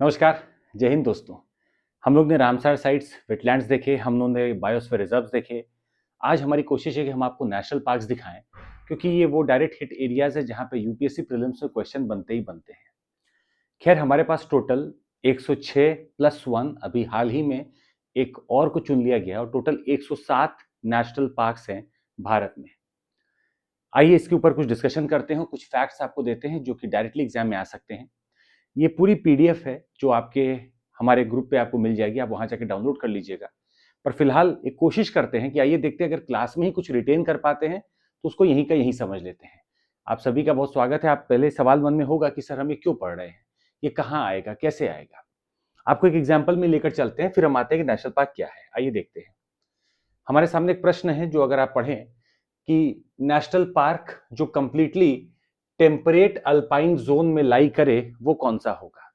नमस्कार। जय हिंद दोस्तों। हम लोग ने रामसर साइट्स, वेटलैंड्स देखे, हम लोगों ने बायोस्फीयर रिजर्व्स देखे। आज हमारी कोशिश है कि हम आपको नेशनल पार्क्स दिखाएं, क्योंकि ये वो डायरेक्ट हिट एरियाज है जहां पे यूपीएससी प्रीलिम्स में क्वेश्चन बनते ही बनते हैं। खैर, हमारे पास टोटल 106 प्लस 1 अभी हाल ही में एक और को चुन लिया गया और टोटल 107 नेशनल पार्क्स हैं भारत में। आइए इसके ऊपर कुछ डिस्कशन करते हैं, कुछ फैक्ट्स आपको देते हैं जो कि डायरेक्टली एग्जाम में आ सकते हैं। ये पूरी पीडीएफ है जो आपके हमारे ग्रुप पे आपको मिल जाएगी, आप वहां जाके डाउनलोड कर लीजिएगा। पर फिलहाल एक कोशिश करते हैं कि आइए देखते हैं, अगर क्लास में ही कुछ रिटेन कर पाते हैं तो उसको यहीं का यहीं समझ लेते हैं। आप सभी का बहुत स्वागत है। आप पहले सवाल मन में होगा कि सर हम ये क्यों पढ़ रहे हैं, ये कहाँ आएगा, कैसे आएगा। आपको एक एग्जाम्पल में लेकर चलते हैं, फिर हम आते हैं कि नेशनल पार्क क्या है। आइए देखते हैं। हमारे सामने एक प्रश्न है जो अगर आप पढ़ें कि नेशनल पार्क जो कंप्लीटली टेम्परेट अल्पाइन जोन में लाई करे वो कौन सा होगा।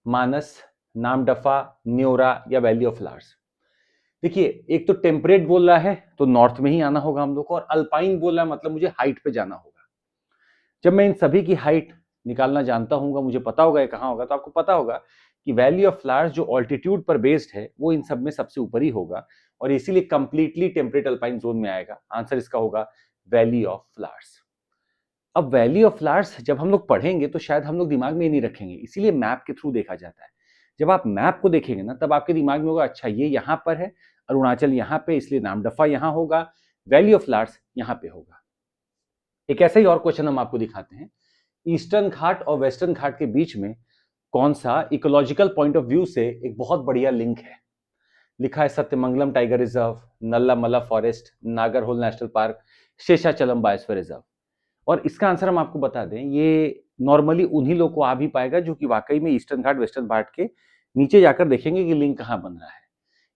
मानस, नामदफा, न्योरा या वैली ऑफ फ्लावर्स। देखिए, एक तो टेम्परेट बोल रहा है तो नॉर्थ में ही आना होगा हम लोग को, और अल्पाइन बोल रहा है मतलब मुझे हाइट पे जाना होगा। जब मैं इन सभी की हाइट निकालना जानता हूँ, मुझे पता होगा ये कहाँ होगा, तो आपको पता होगा कि वैली ऑफ फ्लावर्स जो ऑल्टीट्यूड पर बेस्ड है वो इन सब में सबसे ऊपर ही होगा और इसीलिए कंप्लीटली टेम्परेट अल्पाइन जोन में आएगा। आंसर इसका होगा वैली ऑफ फ्लावर्स। अब वैली ऑफ फ्लावर्स जब हम लोग पढ़ेंगे तो शायद हम लोग दिमाग में ही नहीं रखेंगे, इसीलिए मैप के थ्रू देखा जाता है। जब आप मैप को देखेंगे ना, तब आपके दिमाग में होगा अच्छा ये यहाँ पर है, अरुणाचल यहाँ पे, इसलिए नामदफा यहाँ होगा, वैली ऑफ फ्लावर्स यहाँ पे होगा। एक ऐसा ही और क्वेश्चन हम आपको दिखाते हैं। ईस्टर्न घाट और वेस्टर्न घाट के बीच में कौन सा इकोलॉजिकल पॉइंट ऑफ व्यू से एक बहुत बढ़िया लिंक है। लिखा है Sathyamangalam tiger reserve, Nalla forest, Nagarhole national park, Seshachalam biosphere reserve. और इसका आंसर हम आपको बता दें, ये नॉर्मली उन्हीं लोग को आ भी पाएगा जो कि वाकई में ईस्टर्न घाट वेस्टर्न घाट के नीचे जाकर देखेंगे कि लिंक कहाँ बन रहा है।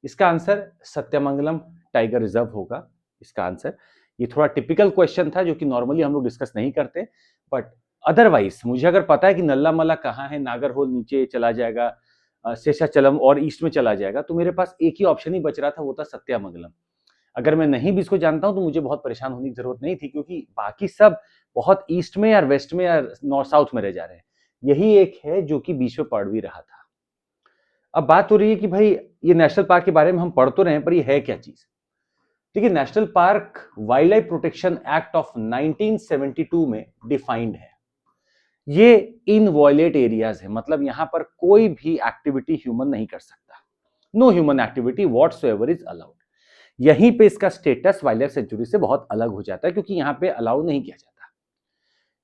इसका आंसर सत्यमंगलम टाइगर रिजर्व होगा। इसका आंसर, ये थोड़ा टिपिकल क्वेश्चन था जो कि नॉर्मली हम लोग डिस्कस नहीं करते, बट अदरवाइज मुझे अगर पता है कि नल्ला मला कहाँ है, नागरहोल नीचे चला जाएगा, शेषाचलम और ईस्ट में चला जाएगा, तो मेरे पास एक ही ऑप्शन ही बच रहा था, वो था सत्यमंगलम। अगर मैं नहीं भी इसको जानता हूं तो मुझे बहुत परेशान होने की जरूरत नहीं थी, क्योंकि बाकी सब बहुत ईस्ट में या वेस्ट में या नॉर्थ साउथ में रह जा रहे हैं। यही एक है जो कि बीच में पढ़ भी रहा था। अब बात हो रही है कि भाई ये नेशनल पार्क के बारे में हम पढ़ तो रहे हैं, पर ये है क्या चीज। देखिए, national park wild life protection act of 1972 में डिफाइंड है। ये इनवॉयलेट एरियाज है, मतलब यहां पर कोई भी एक्टिविटी ह्यूमन नहीं कर सकता। No human activity whatsoever is allowed. यहीं पे इसका स्टेटस वाइल्ड लाइफ सेंचुरी से बहुत अलग हो जाता है, क्योंकि यहां पे अलाउ नहीं किया जाता।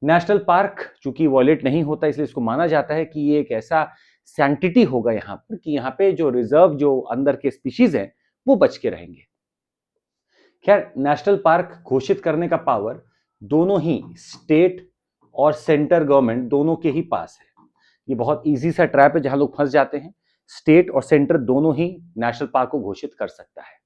नेशनल पार्क चूंकि वॉयलेट नहीं होता, इसलिए इसको माना जाता है कि ये एक ऐसा सैंक्टिटी होगा यहाँ पर कि यहाँ पे जो रिजर्व, जो अंदर के स्पीशीज हैं, वो बच के रहेंगे। खैर, नेशनल पार्क घोषित करने का पावर दोनों ही स्टेट और सेंटर गवर्नमेंट दोनों के ही पास है। ये बहुत इजी सा ट्रैप है जहां लोग फंस जाते हैं। स्टेट और सेंटर दोनों ही नेशनल पार्क को घोषित कर सकता है।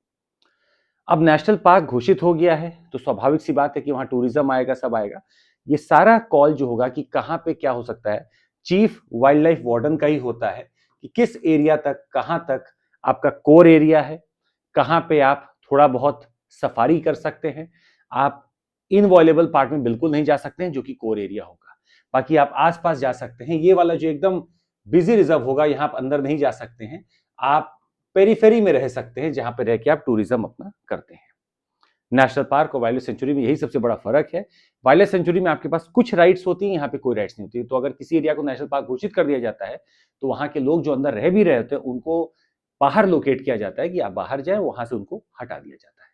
अब नेशनल पार्क घोषित हो गया है तो स्वाभाविक सी बात है कि वहां टूरिज्म आएगा, सब आएगा। ये सारा कॉल जो होगा कि कहां पे क्या हो सकता है, चीफ वाइल्ड लाइफ वार्डन का ही होता है कि किस एरिया तक, कहां तक आपका कोर एरिया है, कहां पे आप थोड़ा बहुत सफारी कर सकते हैं। आप इनवॉयलेबल पार्ट में बिल्कुल नहीं जा सकते हैं जो कि कोर एरिया होगा। बाकी आप आसपास जा सकते हैं। ये वाला जो एकदम बिजी रिजर्व होगा, यहां आप अंदर नहीं जा सकते हैं। आप पेरीफेरी में रह सकते हैं, जहां पे रह के आप टूरिज्म अपना करते हैं। नेशनल पार्क और वाइल्ड लाइफ सेंचुरी में यही सबसे बड़ा फर्क है। वाइल्ड लाइफ सेंचुरी में आपके पास कुछ राइट्स होती हैं, यहाँ पे कोई राइट्स नहीं होती। तो अगर किसी एरिया को नेशनल पार्क घोषित कर दिया जाता है तो वहां के लोग जो अंदर रह भी रहे होते हैं उनको बाहर लोकेट किया जाता है कि आप बाहर जाएं, वहां से उनको हटा दिया जाता है।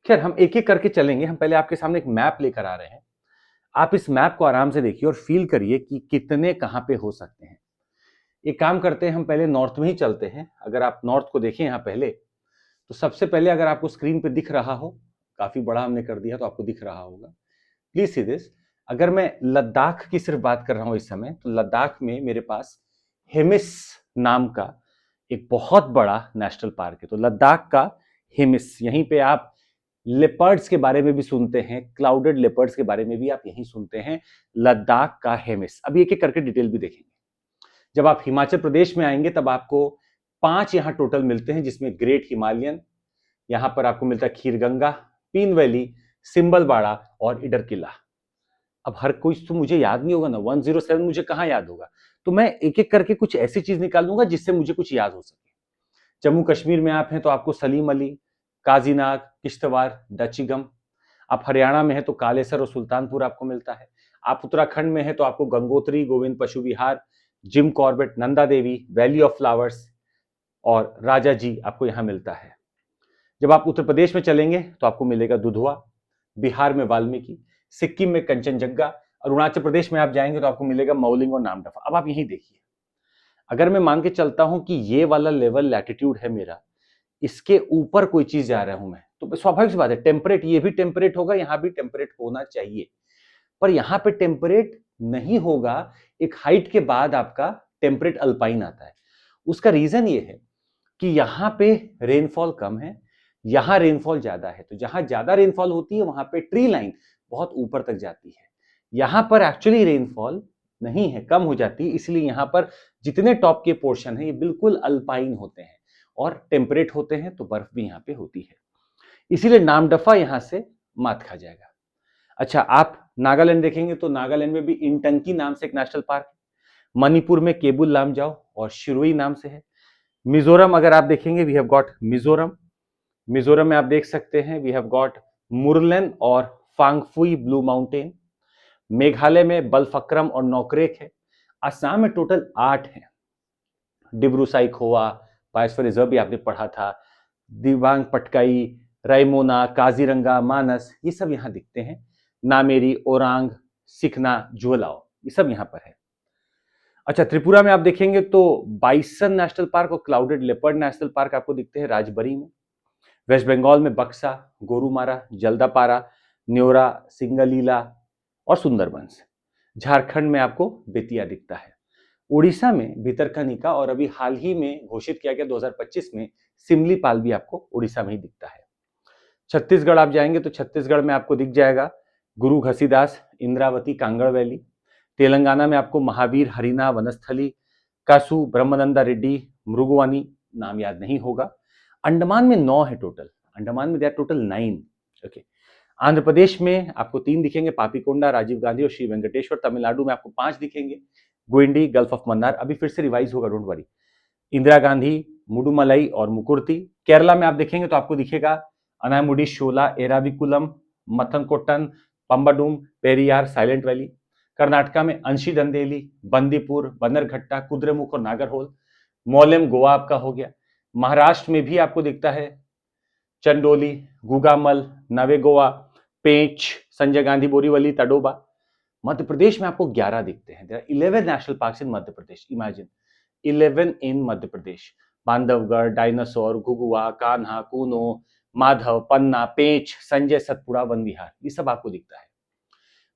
खैर, हम एक एक करके चलेंगे। हम पहले आपके सामने एक मैप लेकर आ रहे हैं। आप इस मैप को आराम से देखिए और फील करिए कि कितने कहां पे हो सकते हैं। एक काम करते हैं, हम पहले नॉर्थ में ही चलते हैं। अगर आप नॉर्थ को देखें यहाँ पहले, तो सबसे पहले अगर आपको स्क्रीन पे दिख रहा हो, काफी बड़ा हमने कर दिया तो आपको दिख रहा होगा, प्लीज सी दिस। अगर मैं लद्दाख की सिर्फ बात कर रहा हूं इस समय, तो लद्दाख में मेरे पास हेमिस नाम का एक बहुत बड़ा नेशनल पार्क है। तो लद्दाख का हेमिस, यहीं पे आप लेपर्ड्स के बारे में भी सुनते हैं, क्लाउडेड लेपर्ड्स के बारे में भी आप यहीं सुनते हैं, लद्दाख का हेमिस। अब एक एक करके डिटेल भी देखेंगे। जब आप हिमाचल प्रदेश में आएंगे तब आपको 5 यहां टोटल मिलते हैं, जिसमें ग्रेट हिमालयन, यहां पर आपको मिलता है खीरगंगा, पीन वैली, सिंबलबाड़ा और इडर किला। अब हर कोई तो मुझे याद नहीं होगा ना, 107 मुझे कहाँ याद होगा, तो मैं एक एक करके कुछ ऐसी चीज निकालूंगा जिससे मुझे कुछ याद हो सके। जम्मू कश्मीर में आप हैं तो आपको सलीम अली, काजीनाग, किश्तवाड़, दचिगम। आप हरियाणा में हैं तो कालेसर और सुल्तानपुर आपको मिलता है। आप उत्तराखंड में हैं तो आपको Gangotri, Govind Pashu Vihar, Jim Corbett, Nanda Devi, valley of flowers और राजा जी आपको यहां मिलता है। जब आप उत्तर प्रदेश में चलेंगे तो आपको मिलेगा दुधवा, बिहार में वाल्मीकि, सिक्किम में कंचनजंगा, अरुणाचल प्रदेश में आप जाएंगे तो आपको मिलेगा मौलिंग और नामदफा। अब आप यही देखिए, अगर मैं मान के चलता हूं कि ये वाला लेवल लैटिट्यूड है मेरा, इसके ऊपर कोई चीज जा रहा हूं मैं, तो स्वाभाविक सी बात है टेम्परेट, ये भी टेम्परेट होगा, यहां भी टेम्परेट होना चाहिए। पर यहां पे टेम्परेट नहीं होगा, एक हाइट के बाद आपका टेम्परेट अल्पाइन आता है। उसका रीजन ये है कि यहां पे रेनफॉल कम है, यहां रेनफॉल ज्यादा है। तो जहां ज्यादा रेनफॉल होती है वहां पे ट्री लाइन बहुत ऊपर तक जाती है। यहां पर एक्चुअली रेनफॉल नहीं है, कम हो जाती है, इसलिए यहां पर जितने टॉप के पोर्शन है ये बिल्कुल अल्पाइन होते हैं और टेम्परेट होते हैं, तो बर्फ भी यहां पे होती है। इसीलिए नामदफा यहां से मात खा जाएगा। अच्छा, आप नागालैंड देखेंगे तो नागालैंड में भी इंटंकी नाम से एक नेशनल पार्क है। मणिपुर में केबुल लामजाओ और शिरोई नाम से है। मिजोरम अगर आप देखेंगे, we have got Mizoram. Mizoram में आप देख सकते हैं वी हैव गॉट मुरलेन और फांगफुई ब्लू माउंटेन। मेघालय में बलफक्रम और नौकरेक है। असम में टोटल 8 है। डिब्रूसाई खोवा बायोस्फीयर रिजर्व भी आपने पढ़ा था, दिबांग पटकाई, रायमोना, काजीरंगा, मानस, ये सब यहां दिखते हैं। नामेरी, ओरांग, सिखना, जुलाओ, ये सब यहां पर है। अच्छा, त्रिपुरा में आप देखेंगे तो बाइसन नेशनल पार्क और क्लाउडेड लेपर्ड नेशनल पार्क आपको दिखते हैं राजबरी में। वेस्ट बंगाल में बक्सा, गोरुमारा, जल्दापारा, न्योरा, सिंगलीला और सुंदरबंस। झारखंड में आपको बेतिया दिखता है। उड़ीसा में भितरकनिका और अभी हाल ही में घोषित किया गया 2025 में सिमलीपाल भी आपको उड़ीसा में ही दिखता है। छत्तीसगढ़ आप जाएंगे तो छत्तीसगढ़ में आपको दिख जाएगा गुरु घसीदास, इंद्रावती, कांगड़ वैली। तेलंगाना में आपको महावीर, हरिना, वनस्थली, कासु, ब्रह्मानंदा रेड्डी, मृगवानी, नाम याद नहीं होगा। अंडमान में 9 है टोटल, अंडमान में there total 9। Okay, Andhra Pradesh में आपको 3 दिखेंगे, पापीकोंडा, राजीव गांधी और श्री वेंकटेश्वर। तमिलनाडु में आपको 5 दिखेंगे, गुइंडी, गल्फ ऑफ मन्नार, अभी फिर से रिवाइज होगा, डोंट वरी, इंदिरा गांधी, मुडुमलाई और मुकुर्ती। केरला में आप देखेंगे तो आपको दिखेगा अनामुडी, शोला, एराविकुलम, मथनकोट्टन, पंबाडुम, पेरियार, साइलेंट वैली। कर्नाटका में अंशी दंदेली, बंदीपुर, बन्नरघट्टा, कुद्रेमुख और नागरहोल। मोलेम गोवा आपका हो गया। महाराष्ट्र में भी आपको दिखता है चंडोली, गुगामल, नवे गोवा, पेंच, संजय गांधी बोरीवली, तडोबा। मध्य प्रदेश में आपको 11 दिखते हैं। 11 national park in Madhya Pradesh, imagine 11 in Madhya Pradesh. Bandhavgarh, dinosaur, Ghughua, Kanha, Kuno, Madhav, Panna, Pench, Sanjay, Satpura, Van Vihar, ये सब आपको दिखता है।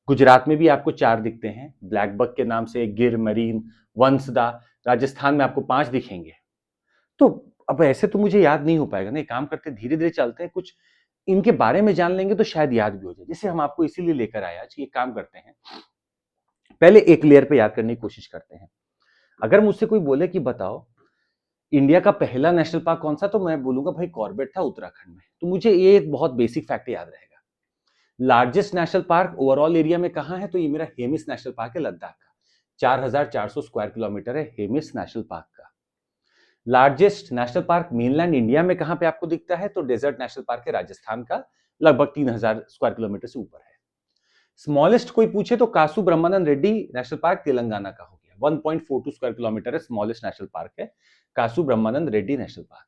गुजरात में भी आपको 4 दिखते हैं, ब्लैकबक के नाम से, गिर, मरीन, वंसदा। राजस्थान में आपको 5 दिखेंगे। तो अब ऐसे तो मुझे याद नहीं हो पाएगा ना, एक काम करते धीरे धीरे चलते हैं, कुछ इनके बारे में जान लेंगे तो शायद याद भी हो जाए। जैसे हम आपको इसीलिए लेकर आए आज, ये काम करते हैं, पहले एक लेयर पे याद करने की कोशिश करते हैं। अगर मुझसे कोई बोले कि बताओ इंडिया का पहला नेशनल पार्क कौन सा, तो मैं बोलूंगा भाई कॉर्बेट था उत्तराखंड में। तो मुझे ये एक बहुत बेसिक फैक्ट याद रहेगा। Largest national park overall area में कहां है, तो ये मेरा हेमिस नेशनल पार्क है, लद्दाख का। 4400 स्क्वायर किलोमीटर है हेमिस नेशनल पार्क का। Largest national park mainland India में कहां पे आपको दिखता है, तो डेजर्ट नेशनल पार्क है राजस्थान का, लगभग 3000 स्क्वायर किलोमीटर से ऊपर है। स्मॉलेस्ट कोई पूछे तो कासु ब्रह्मानंद रेड्डी नेशनल पार्क तेलंगाना का हो गया, 1.42 स्क्वायर किलोमीटर है, स्मॉलेस्ट नेशनल पार्क है कासु ब्रह्मानंद रेड्डी नेशनल पार्क।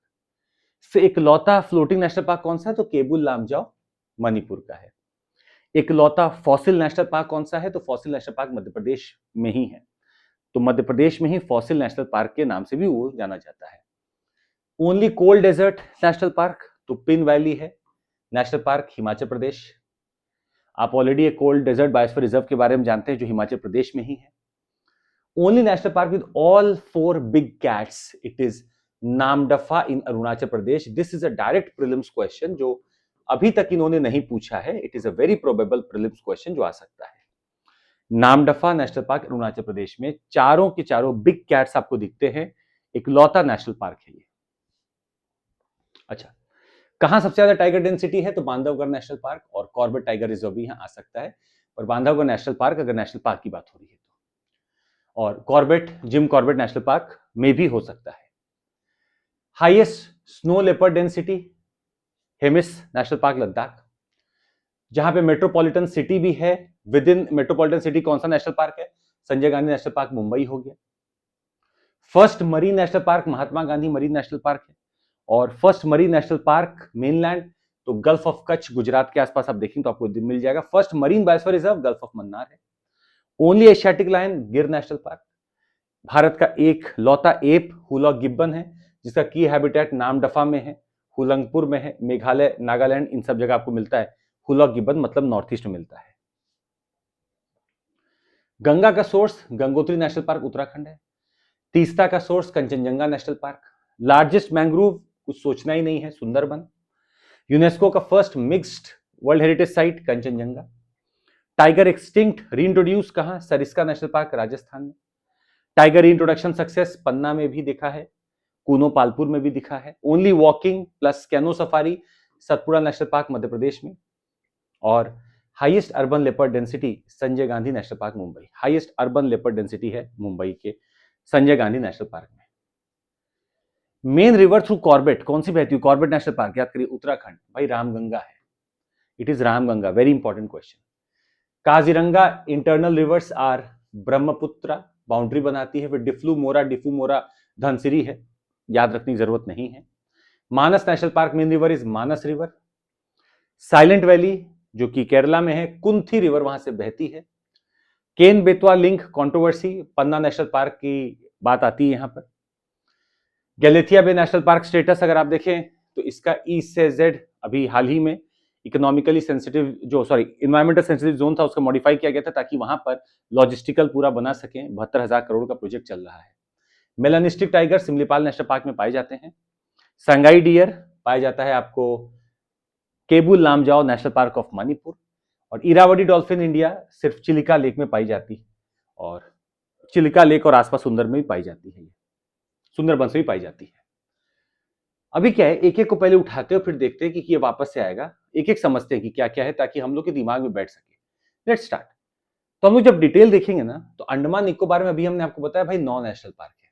फिर इकलौता फ्लोटिंग नेशनल पार्क कौन सा है, तो केबुल लामजाओ मणिपुर का है। इकलौता फॉसिल नेशनल पार्क कौन सा है, तो fossil national park Madhya Pradesh में ही है। तो मध्य प्रदेश में ही फॉसिल नेशनल पार्क के नाम से भी वो जाना जाता है। Only cold desert national park तो पिन वैली है नेशनल पार्क, हिमाचल प्रदेश। आप ऑलरेडी एक कोल्ड डेजर्ट बायोस्फीयर रिजर्व के बारे में जानते हैं जो हिमाचल प्रदेश में ही है। Only national park with all 4 big cats, it is Namdapha in Arunachal Pradesh. This is a direct prelims question जो अभी तक इन्होंने नहीं पूछा है। It is a very probable prelims question जो आ सकता है। नामदफा नेशनल पार्क अरुणाचल प्रदेश में चारों के चारों बिग कैट्स आपको दिखते हैं, इकलौता नेशनल पार्क है ये। अच्छा, कहां सबसे ज्यादा टाइगर डेंसिटी है, तो बांधवगढ़ नेशनल पार्क और कॉर्बेट टाइगर रिजर्व भी यहां आ सकता है। और बांधवगढ़ नेशनल पार्क अगर नेशनल पार्क की बात हो रही है तो, और Corbett, Jim Corbett national park में भी हो सकता है। Highest snow leopard density Hemis national park Ladakh, जहां पे मेट्रोपॉलिटन सिटी भी है। विद इन मेट्रोपॉलिटन सिटी कौन सा नेशनल पार्क है? संजय गांधी नेशनल पार्क मुंबई हो गया। फर्स्ट मरीन नेशनल पार्क महात्मा गांधी मरीन नेशनल पार्क है। और first marine national park mainland तो गल्फ ऑफ कच्छ गुजरात के आसपास आप देखेंगे तो आपको मिल जाएगा। First marine biosphere reserve gulf of Mannar है। ओनली एशियाटिक लायन गिर नेशनल पार्क। भारत का एक लौता एप हुलॉक गिब्बन है जिसका की हैबिटेट नामदफा में है, हुलंगपुर में है, मेघालय, नागालैंड, इन सब जगह आपको मिलता है। हुलॉक गिब्बन मतलब नॉर्थ ईस्ट में मिलता है। गंगा का source Gangotri national park Uttarakhand है। तीस्ता का source Kanchenjunga national park. Largest mangrove कुछ सोचना ही नहीं है, सुंदरबन। यूनेस्को का first mixed world heritage site Kanchenjunga. Tiger extinct reintroduce कहां? सरिस्का नेशनल पार्क राजस्थान में। टाइगर रीइंट्रोडक्शन सक्सेस पन्ना में भी दिखा है, कूनो पालपुर में भी दिखा है। Only walking plus canoe safari Satpura national park Madhya Pradesh में। और highest urban leopard density Sanjay Gandhi national park Mumbai. Highest urban leopard density है मुंबई के संजय गांधी नेशनल पार्क में। मेन रिवर थ्रू कॉर्बेट कौन सी बहती है? कॉर्बेट नेशनल पार्क याद करिए उत्तराखंड। भाई रामगंगा है, it is Ramganga. Very important question. Kaziranga internal rivers are Brahmaputra boundary बनाती है। फिर डिफ्लू मोरा धनसिरी है, याद रखने की जरूरत नहीं है। Manas national park main river is Manas river. Silent valley जो कि केरला में है, कुंथी रिवर वहां से बहती है। केन बेतवा लिंक कंट्रोवर्सी पन्ना नेशनल पार्क की बात आती है यहां पर। गैलेथिया बे नेशनल पार्क स्टेटस अगर आप देखें तो इसका ईस्ट से जेड अभी हाल ही में economically sensitive environmental sensitive zone था उसका मॉडिफाई किया गया था ताकि वहां पर लॉजिस्टिकल पूरा बना सकें। 72,000 करोड़ का प्रोजेक्ट चल रहा है। Melanistic tiger Similipal national park में पाए जाते हैं। संगाई डियर पाया जाता है आपको Keibul Lamjao national park of Manipur. और इरावदी डॉल्फिन इंडिया सिर्फ चिलिका लेक में पाई जाती है, और चिलिका लेक और आसपास सुंदर में भी पाई जाती है, सुंदरबन से भी पाई जाती है। अभी क्या है, एक एक को पहले उठाते हो फिर देखते हैं कि ये वापस से आएगा, एक एक समझते हैं कि क्या क्या है ताकि हम लोग के दिमाग में बैठ सके। Let's start. तो हम लोग जब डिटेल देखेंगे ना तो अंडमान निकोबार में अभी हमने आपको बताया भाई 9 नेशनल पार्क है।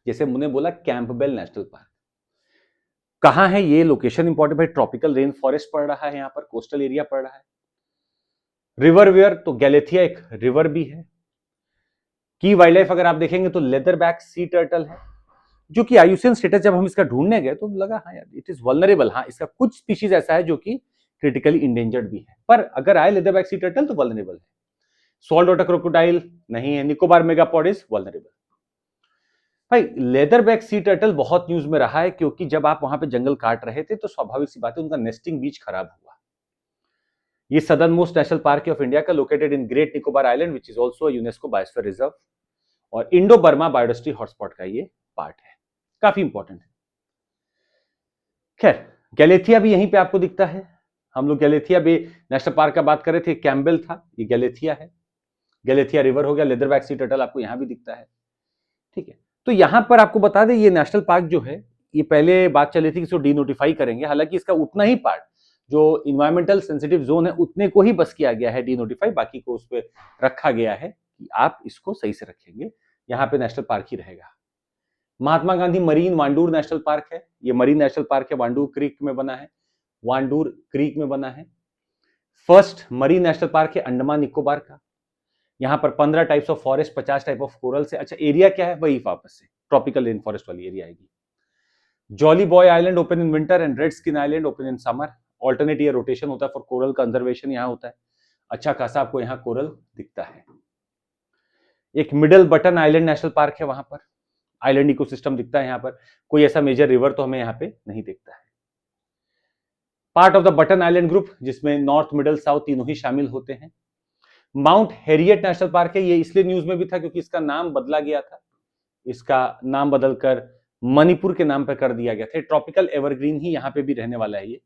जैसे मुझे बोला कैंपबेल नेशनल पार्क कहां है, ये लोकेशन इंपॉर्टेंट भाई। ट्रॉपिकल रेन फॉरेस्ट पड़ रहा है यहाँ पर, कोस्टल एरिया पड़ रहा है। रिवर वेयर तो गैलेथिया एक रिवर भी है। की वाइल्ड लाइफ अगर आप देखेंगे तो लेदरबैक सी टर्टल है जो कि आयुसीएन स्टेटस जब हम इसका ढूंढने गए तो लगा हाँ यार इट इज वल्नरेबल। हाँ इसका कुछ स्पीशीज ऐसा है जो कि क्रिटिकली इंडेंजर्ड भी है, पर अगर आए लेदरबैक सी टर्टल तो वल्नरेबल है। सॉल्ट वाटर क्रोकोडाइल नहीं है। Nicobar megapode is vulnerable. भाई लेदरबैक सी टर्टल बहुत न्यूज में रहा है क्योंकि जब आप वहां पे जंगल काट रहे थे तो स्वाभाविक सी बात है उनका नेस्टिंग बीच खराब हुआ। ये southernmost national park of India का located in great Nicobar island which is also UNESCO biosphere reserve और इंडो बर्मा बायोडायवर्सिटी हॉटस्पॉट का ये पार्ट है, काफी इंपॉर्टेंट है। खैर गैलेथिया भी यहीं पे आपको दिखता है। हम लोग गैलेथिया बे नेशनल पार्क का बात कर रहे थे, कैम्बेल था, ये गैलेथिया है। गैलेथिया रिवर हो गया। लेदरबैक सी टर्टल आपको यहां भी दिखता है, ठीक है। तो यहां पर आपको बता दें ये नेशनल पार्क जो है ये पहले बात चली थी कि इसको डीनोटिफाई करेंगे, हालांकि इसका उतना ही पार्ट जो इन्वायरमेंटल सेंसिटिव जोन है उतने को ही बस किया गया है डीनोटिफाई, बाकी को उस पर रखा गया है कि आप इसको सही से रखेंगे, यहाँ पे नेशनल पार्क ही रहेगा। महात्मा गांधी मरीन वांडूर नेशनल पार्क है, ये मरीन नेशनल पार्क है, वांडूर क्रीक में बना है, वांडूर क्रीक में बना है। फर्स्ट मरीन नेशनल पार्क है अंडमान निकोबार का। यहाँ पर 15 types of forest, 50 type of coral से। अच्छा एरिया क्या है, वही वापस से ट्रॉपिकल रेन फॉरेस्ट वाली एरिया आएगी। Jolly boy island open in winter and red skin island open in summer. Alternate year rotation होता है फॉर कोरल कंजर्वेशन यहाँ होता है। अच्छा खासा आपको यहाँ कोरल दिखता है। एक middle button island national park है, वहां पर आइलैंड इकोसिस्टम दिखता है। यहाँ पर कोई ऐसा मेजर रिवर तो हमें यहाँ पे नहीं दिखता है। Part of the button island group जिसमें नॉर्थ मिडल साउथ तीनों ही शामिल होते हैं। माउंट हैरियट नेशनल पार्क है, ये इसलिए न्यूज में भी था क्योंकि इसका नाम बदला गया था, इसका नाम बदलकर मणिपुर के नाम पर कर दिया गया था। ट्रॉपिकल एवरग्रीन ही यहाँ पे भी रहने वाला है ये।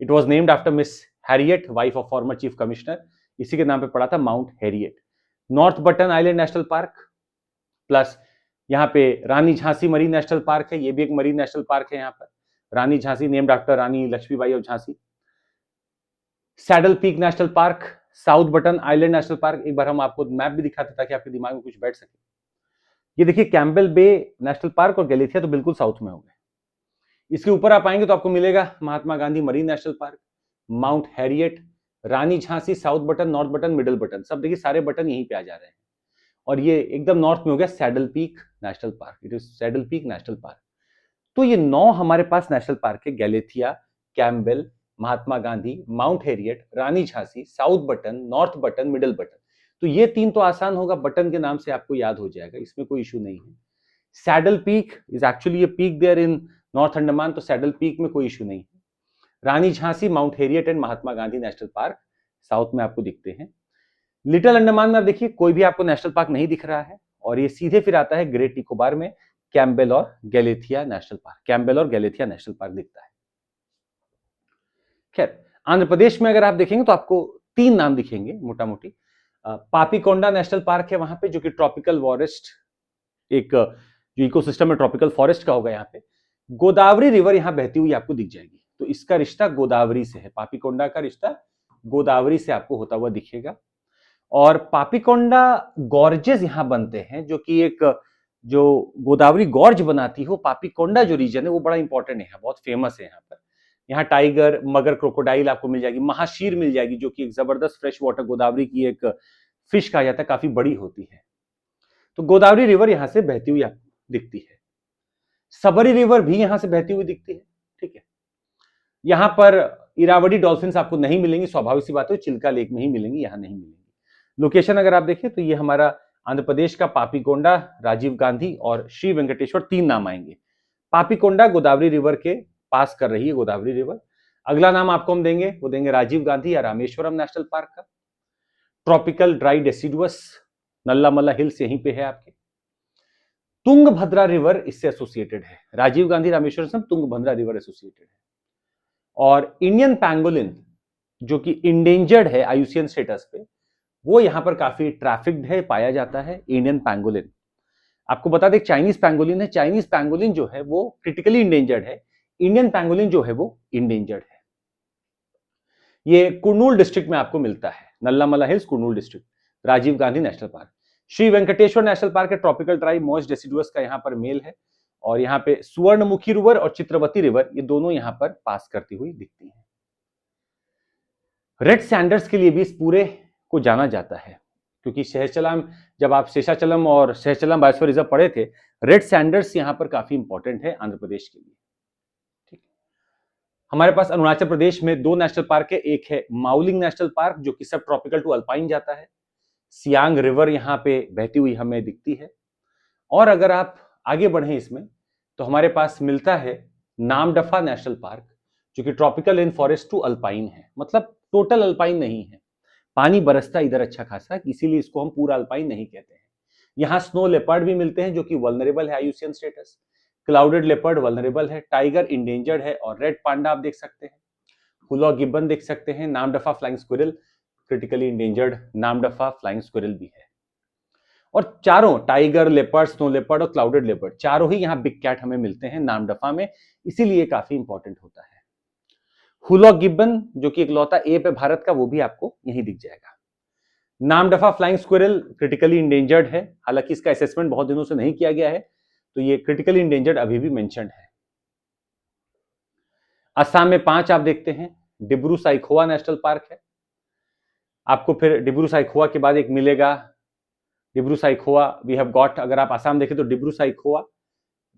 It was named after miss Harriet, wife of former chief commissioner, इसी के नाम पे पड़ा था mount Harriet. North button island national park plus यहाँ पे रानी झांसी मरीन नेशनल पार्क है, ये भी एक मरीन नेशनल पार्क है। यहाँ पर Rani Jhansi named after Rani Lakshmibai of Jhansi. Saddle peak national park south button island national park, एक बार हम आपको मैप भी दिखाते ताकि आपके दिमाग में कुछ बैठ सके। ये देखिए कैंपबेल बे नेशनल पार्क और गैलेथिया तो बिल्कुल साउथ में हो गए। इसके ऊपर आप आएंगे तो आपको मिलेगा Mahatma Gandhi marine national park, mount Harriet, Rani Jhansi, south button, north button, middle button, सब देखिए सारे बटन यहीं पे आ जा रहे हैं। और ये एकदम नॉर्थ में हो गया saddle peak national park, it is saddle peak national park. तो ये 9 हमारे पास नेशनल पार्क है, Galathea, Campbell, Mahatma Gandhi, mount Harriet, Rani Jhansi, south button, north button, middle Button. तो ये 3 तो आसान होगा, बटन के नाम से आपको याद हो जाएगा, इसमें कोई इशू नहीं है। Saddle peak is actually a peak there in north Andaman, तो सैडल पीक में कोई इशू नहीं है। Rani Jhansi, mount Harriet and Mahatma Gandhi national park south में आपको दिखते हैं। लिटिल अंडमान में आप देखिए कोई भी आपको नेशनल पार्क नहीं दिख रहा है, और ये सीधे फिर आता है ग्रेट निकोबार में कैंपबेल और गैलेथिया नेशनल पार्क, कैंपबेल और गैलेथिया नेशनल पार्क दिखता है। खैर, आंध्र प्रदेश में अगर आप देखेंगे तो आपको 3 नाम दिखेंगे मोटा मोटी। पापीकोंडा नेशनल पार्क है वहां पे, जो कि ट्रॉपिकल फॉरेस्ट, एक जो इकोसिस्टम है ट्रॉपिकल फॉरेस्ट का होगा यहाँ पे। गोदावरी रिवर यहाँ बहती हुई आपको दिख जाएगी, तो इसका रिश्ता गोदावरी से है, पापीकोंडा का रिश्ता गोदावरी से आपको होता हुआ दिखेगा। और पापीकोंडा गॉर्जेस यहां बनते हैं, जो कि एक जो गोदावरी गॉर्ज बनाती हो, पापीकोंडा जो रीजन है वो बड़ा इंपॉर्टेंट है, बहुत फेमस है यहाँ पर। यहाँ टाइगर, मगर, क्रोकोडाइल आपको मिल जाएगी, महाशीर मिल जाएगी, जो कि एक जबरदस्त फ्रेश वाटर गोदावरी की एक फिश कहा जाता है, काफी बड़ी होती है। तो गोदावरी रिवर यहां से बहती हुई आपको दिखती है। सबरी रिवर भी यहां से बहती हुई दिखती है, ठीक है। यहां पर इरावदी डॉल्फिन आपको नहीं मिलेंगी, स्वाभाविक सी बात है, चिल्का लेक में ही मिलेंगी, यहां नहीं मिलेंगी। लोकेशन अगर आप देखें तो ये हमारा आंध्र प्रदेश का पापीकोंडा, राजीव गांधी और श्री वेंकटेश्वर 3 नाम आएंगे। पापीकोंडा गोदावरी रिवर के पास कर रही है गोदावरी रिवर। अगला नाम आपको हम देंगे, वो देंगे राजीव गांधी या रामेश्वरम नेशनल पार्क का। ट्रॉपिकल ड्राई डेसिडुअस नल्लामला हिल्स यहीं पे है आपके। तुंगभद्रा रिवर इससे एसोसिएटेड है, राजीव गांधी रामेश्वरम से तुंगभद्रा रिवर एसोसिएटेड है। और इंडियन पैंगोलिन जो कि इंडेंजर्ड है आईयूसीएन स्टेटस पे, वो यहां पर काफी ट्रैफिक्ड है, पाया जाता है इंडियन पैंगोलिन। आपको बता दें चाइनीज पैंगोलिन है, चाइनीज पैंगोलिन जो है वो क्रिटिकली इंडेंजर्ड है, इंडियन पैंगोलिन जो है वो इंडेंजर्ड है। ये कुर्नूल डिस्ट्रिक्ट में आपको मिलता है, Nallamala hills Kurnool district, Rajiv Gandhi national park. Shri Venkateswara national park है, ट्रॉपिकल ड्राई मॉइस्ट डेसिडुअस का यहाँ पर मेल है। और यहाँ पे सुवर्णमुखी रिवर और चित्रवती रिवर, ये दोनों यहाँ पर पास करती हुई दिखती हैं। रेड सैंडर्स के लिए भी इस पूरे को जाना जाता है, क्योंकि शेषचलम, जब आप शेषाचलम और शेषचलम बायोस्फीयर रिजर्व पढ़े थे, रेड सैंडर्स यहाँ पर काफी इंपॉर्टेंट है आंध्र प्रदेश के लिए। ठीक, हमारे पास अरुणाचल प्रदेश में 2 नेशनल पार्क है, एक है माउलिंग नेशनल पार्क जो कि सब ट्रॉपिकल टू अल्पाइन जाता है, सियांग रिवर यहाँ पे बहती हुई हमें दिखती है। और अगर आप आगे बढ़े इसमें तो हमारे पास मिलता है नामदफा नेशनल पार्क, जो कि tropical rain forest to alpine है, मतलब टोटल अल्पाइन नहीं है, पानी बरसता इधर अच्छा खासा, इसीलिए इसको हम पूरा अल्पाइन नहीं कहते हैं। यहाँ स्नो लेपर्ड भी मिलते हैं जो कि वल्नरेबल है IUCN status, clouded leopard vulnerable है, टाइगर इंडेंजर्ड है, और रेड पांडा आप देख सकते हैं, हुलॉ गिब्बन देख सकते हैं, Namdapha flying squirrel critically endangered Namdapha flying squirrel भी है। और चारों टाइगर, लेपर्ड, स्नो लेपर्ड और क्लाउडेड लेपर्ड, चारों ही यहाँ बिग कैट हमें मिलते हैं नामदफा में, इसीलिए काफी इंपॉर्टेंट होता है। हुलॉ गिब्बन जो कि इकलौता एप है भारत का, वो भी आपको यहीं दिख जाएगा। Namdapha flying squirrel critically endangered है, हालांकि इसका असेसमेंट बहुत दिनों से नहीं किया गया है, तो ये क्रिटिकली इंडेंजर्ड अभी भी मेंशन्ड है। असम में 5 आप देखते हैं, डिब्रू साइखोवा नेशनल पार्क है। आपको फिर डिब्रू साइखोवा के बाद एक मिलेगा Dibru Saikhowa we have got, अगर आप आसाम देखें तो डिब्रू साइखोवा,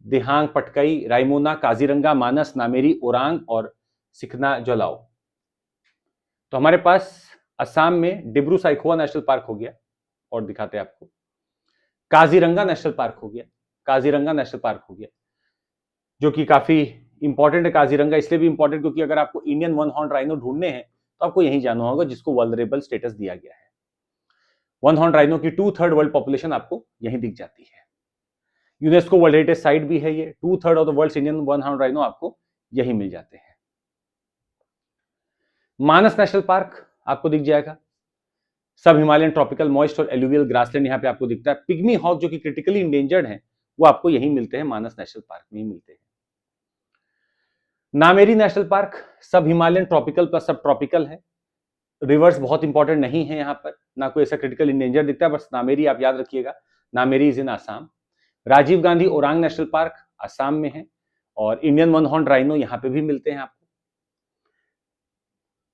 दिहांग, पटकई, रायमोना, काजीरंगा, मानस, नामेरी, ओरांग और सिखना जोलाओ। तो हमारे पास असम में डिब्रू साइखोवा नेशनल पार्क हो गया, और दिखाते हैं आपको काजीरंगा नेशनल पार्क हो गया, काजीरंगा नेशनल पार्क हो गया, जो कि काफी इंपॉर्टेंट है। काजीरंगा इसलिए भी इंपॉर्टेंट क्योंकि अगर आपको इंडियन वन हॉर्न राइनो ढूंढने हैं तो आपको यही जाना होगा, जिसको वल्नरेबल स्टेटस दिया गया है। वन हॉर्न राइनो की 2/3 वर्ल्ड पॉपुलेशन आपको यहीं दिख जाती है। यूनेस्को वर्ल्ड हेरिटेज साइट भी है ये, 2/3 of the world's Indian one horn rhino आपको यहीं मिल जाते हैं। मानस नेशनल पार्क आपको दिख जाएगा, सब हिमालयन ट्रॉपिकल मॉइस्ट और एलुवियल ग्रासलैंड यहाँ पे आपको दिखता है। पिग्मी हॉक जो कि क्रिटिकली इंडेंजर्ड है, वो आपको यहीं मिलते हैं, मानस नेशनल पार्क में ही मिलते हैं। नामेरी नेशनल पार्क सब Himalayan tropical plus subtropical है, रिवर्स बहुत इंपॉर्टेंट नहीं है यहाँ पर, ना कोई ऐसा क्रिटिकल इंडेंजर दिखता है, बस नामेरी आप याद रखिएगा, Nameri is in Assam. Rajiv Gandhi Orang national park Assam में है, और इंडियन वन हॉर्न राइनो यहाँ पे भी मिलते हैं आपको।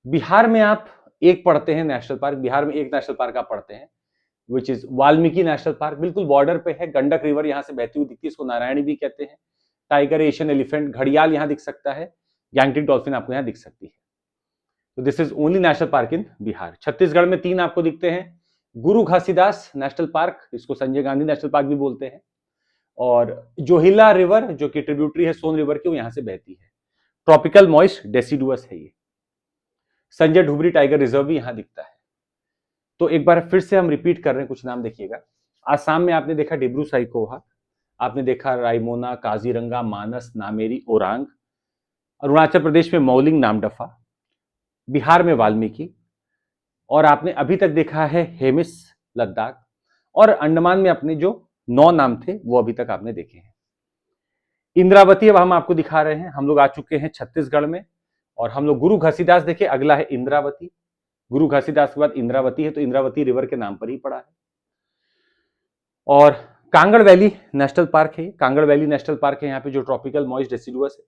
बिहार में आप एक पढ़ते हैं नेशनल पार्क, बिहार में एक नेशनल पार्क आप पढ़ते हैं, which is Valmiki national park, बिल्कुल बॉर्डर पे है, गंडक रिवर यहाँ से बहती हुई दिखती है, इसको नारायणी भी कहते हैं। टाइगर, एशियन एलिफेंट, घड़ियाल यहाँ दिख सकता है, गैंगटिक डॉल्फिन आपको यहाँ दिख सकती है। तो this is only national park इन बिहार। छत्तीसगढ़ में 3 आपको दिखते हैं, गुरु घासीदास नेशनल पार्क, इसको संजय गांधी नेशनल पार्क भी बोलते हैं, और जोहिला रिवर जो कि ट्रिब्यूटरी है सोन रिवर की, वो यहां से बहती है। ट्रॉपिकल मॉइस्ट डेसिडुअस है ये। संजय ढुबरी टाइगर रिजर्व भी यहां दिखता है। तो एक बार फिर से हम रिपीट कर रहे हैं, कुछ नाम देखिएगा। आसाम में आपने देखा डिब्रू साइखोवा, आपने देखा रायमोना, काजीरंगा, मानस, नामेरी, ओरांग। अरुणाचल प्रदेश में मौलिंग, नामदफा। बिहार में वाल्मीकि, और आपने अभी तक देखा है हेमिस, लद्दाख। और अंडमान में अपने जो 9 नाम थे वो अभी तक आपने देखे हैं। इंद्रावती अब हम आपको दिखा रहे हैं। हम लोग आ चुके हैं छत्तीसगढ़ में, और हम लोग गुरु घासीदास देखे, अगला है इंद्रावती। गुरु घासीदास के बाद इंद्रावती है, तो इंद्रावती रिवर के नाम पर ही पड़ा है। और कांगड़ वैली नेशनल पार्क है, कांगड़ वैली नेशनल पार्क है यहाँ पे, जो ट्रॉपिकल मॉइस्ट डेसिडुअस है।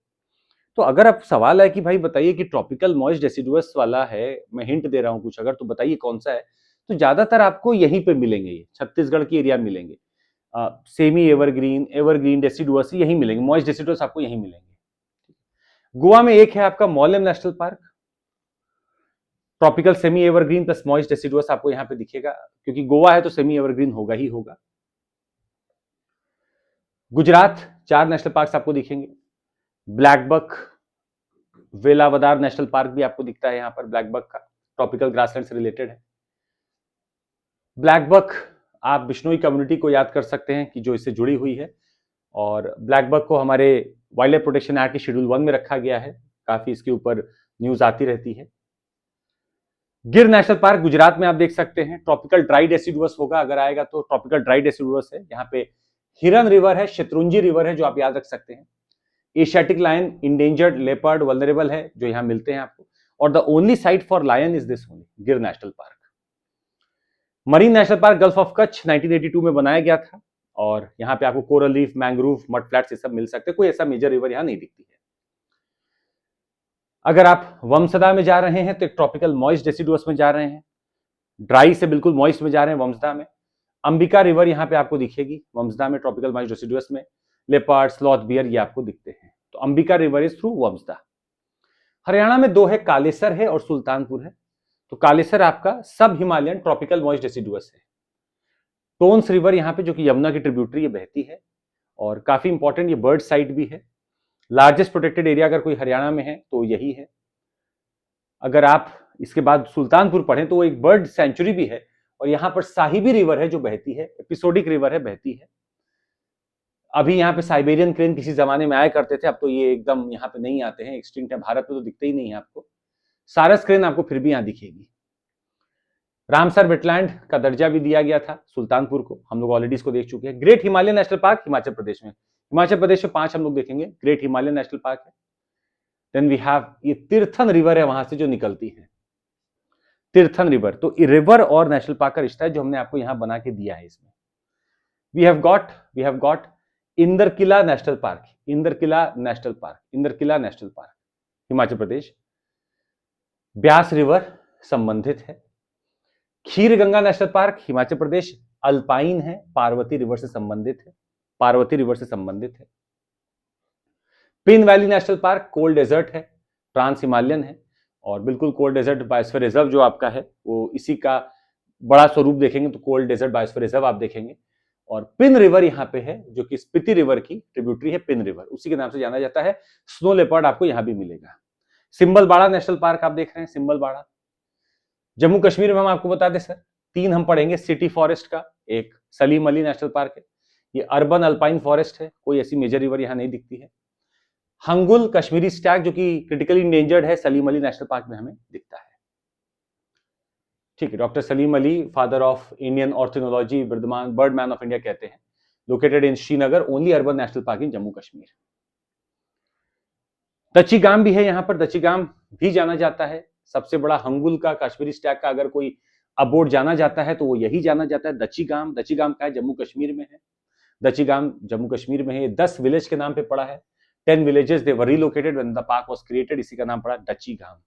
तो अगर आप सवाल है कि भाई बताइए कि ट्रॉपिकल मॉइस्ट डेसिडुअस वाला है, मैं हिंट दे रहा हूं कुछ, अगर तो बताइए कौन सा है, तो ज्यादातर आपको यहीं पे मिलेंगे, ये छत्तीसगढ़ की एरिया मिलेंगे। सेमी एवरग्रीन, एवरग्रीन, डेसिडुअस यहीं मिलेंगे, मॉइस्ट डेसिडुअस आपको यहीं मिलेंगे। गोवा में एक है आपका Mouling national park, tropical semi evergreen plus moist deciduous आपको यहां पे दिखेगा, क्योंकि गोवा है तो सेमी एवरग्रीन होगा ही होगा। गुजरात 4 नेशनल पार्क आपको दिखेंगे, ब्लैकबक, वेलावदार नेशनल पार्क भी आपको दिखता है यहाँ पर, ब्लैकबक का ट्रॉपिकल ग्रासलैंड से रिलेटेड है। ब्लैकबक आप बिश्नोई कम्युनिटी को याद कर सकते हैं कि जो इससे जुड़ी हुई है, और ब्लैकबक को हमारे वाइल्ड लाइफ प्रोटेक्शन एक्ट के शेड्यूल 1 में रखा गया है, काफी इसके ऊपर न्यूज आती रहती है। गिर नेशनल पार्क गुजरात में आप देख सकते हैं, ट्रॉपिकल ड्राई डेसिडुअस होगा, अगर आएगा तो ट्रॉपिकल ड्राई डेसिडुअस है। यहाँ पे हिरन रिवर है, शत्रुंजी रिवर है, जो आप याद रख सकते हैं। Asiatic lion, endangered leopard, vulnerable है, जो यहां मिलते हैं आपको। और the only site for lion is this only, Gir national park. Marine national park gulf of Kutch 1982 में बनाया गया था, और यहाँ पे आपको coral reef, mangrove, mud flats ये सब मिल सकते हैं, कोई ऐसा मेजर रिवर यहाँ नहीं दिखती है। अगर आप वमसदा में जा रहे हैं तो एक ट्रॉपिकल मॉइस्ट डेसिडुअस में जा रहे हैं, ड्राई से बिल्कुल मॉइस्ट में जा रहे हैं वमसदा में। अंबिका रिवर यहाँ पे आपको दिखेगी वमसदा में, ट्रॉपिकल मॉइस्ट डेसिडुअस में। लेपर्ड, स्लॉथ, बियर ये आपको दिखते हैं। तो Ambika river is through Vansda. Haryana में 2 है, कालेसर है और सुल्तानपुर है। तो कालेसर आपका सब हिमालयन ट्रॉपिकल मॉइस्ट डेसिडुअस है। टोन्स रिवर यहाँ पे, जो कि यमुना की ट्रिब्यूटरी बहती है, और काफी इंपॉर्टेंट ये बर्ड साइट भी है। लार्जेस्ट प्रोटेक्टेड एरिया अगर कोई हरियाणा में है तो यही है। अगर आप इसके बाद सुल्तानपुर पढ़ें तो वो एक बर्ड सेंचुरी भी है, और यहाँ पर साहिबी रिवर है जो बहती है, एपिसोडिक रिवर है, बहती है। अभी यहाँ पे साइबेरियन क्रेन किसी जमाने में आया करते थे, अब तो ये एकदम यहाँ पे नहीं आते हैं, एक्सटिंक्ट है, भारत में तो दिखते ही नहीं है आपको। सारस क्रेन आपको फिर भी यहाँ दिखेगी। रामसर वेटलैंड का दर्जा भी दिया गया था सुल्तानपुर को, हम लोग ऑलरेडी इसको देख चुके हैं। Great Himalayan national park Himachal Pradesh में, हिमाचल प्रदेश में 5 हम लोग देखेंगे, ग्रेट हिमालयन नेशनल पार्क है। देन वी हैव ये तीर्थन रिवर है वहां से जो निकलती है, तीर्थन रिवर। तो रिवर और नेशनल पार्क का रिश्ता है जो हमने आपको यहां बना के दिया है इसमें। We have got Inderkilla national park, Inderkilla national park, Inderkilla national park Himachal Pradesh. Beas river संबंधित है। Khirganga national park Himachal Pradesh, alpine है, पार्वती रिवर से संबंधित है, पार्वती रिवर से संबंधित है। Pin valley national park cold desert है, ट्रांस हिमालयन है, और बिल्कुल कोल्ड डेजर्ट बायोस्फीयर रिजर्व जो आपका है वो इसी का बड़ा स्वरूप देखेंगे तो कोल्ड डेजर्ट बायोस्फीयर रिजर्व आप देखेंगे। और पिन रिवर यहाँ पे है जो कि स्पीति रिवर की ट्रिब्यूटरी है, पिन रिवर उसी के नाम से जाना जाता है। स्नो लेपर्ड आपको यहाँ भी मिलेगा। सिंबलबाड़ा नेशनल पार्क आप देख रहे हैं, सिंबलबाड़ा। जम्मू कश्मीर में हम आपको बता दें सर, 3 हम पढ़ेंगे सिटी फॉरेस्ट का, एक सलीम अली नेशनल पार्क है, ये अर्बन अल्पाइन फॉरेस्ट है, कोई ऐसी मेजर रिवर यहाँ नहीं दिखती है। हंगुल कश्मीरी स्टैग जो कि क्रिटिकली इंडेंजर्ड है, सलीम अली नेशनल पार्क में हमें दिखता है। ठीक है, doctor Salim Ali, father of Indian ornithology, bird man of India कहते हैं। Located in Srinagar, only urban national park in Jammu Kashmir. Dachigam भी है यहाँ पर, दचीगाम भी जाना जाता है सबसे बड़ा हंगुल का, कश्मीरी स्टैग का अगर कोई अबोर्ड जाना जाता है तो वो यही जाना जाता है, दचीगाम। दचीगाम का है, जम्मू कश्मीर में है। दचीगाम जम्मू कश्मीर में है। 10 विलेज के नाम पे पड़ा है। 10 villages they were relocated when the park was created, इसी का नाम पड़ा दचीगाम।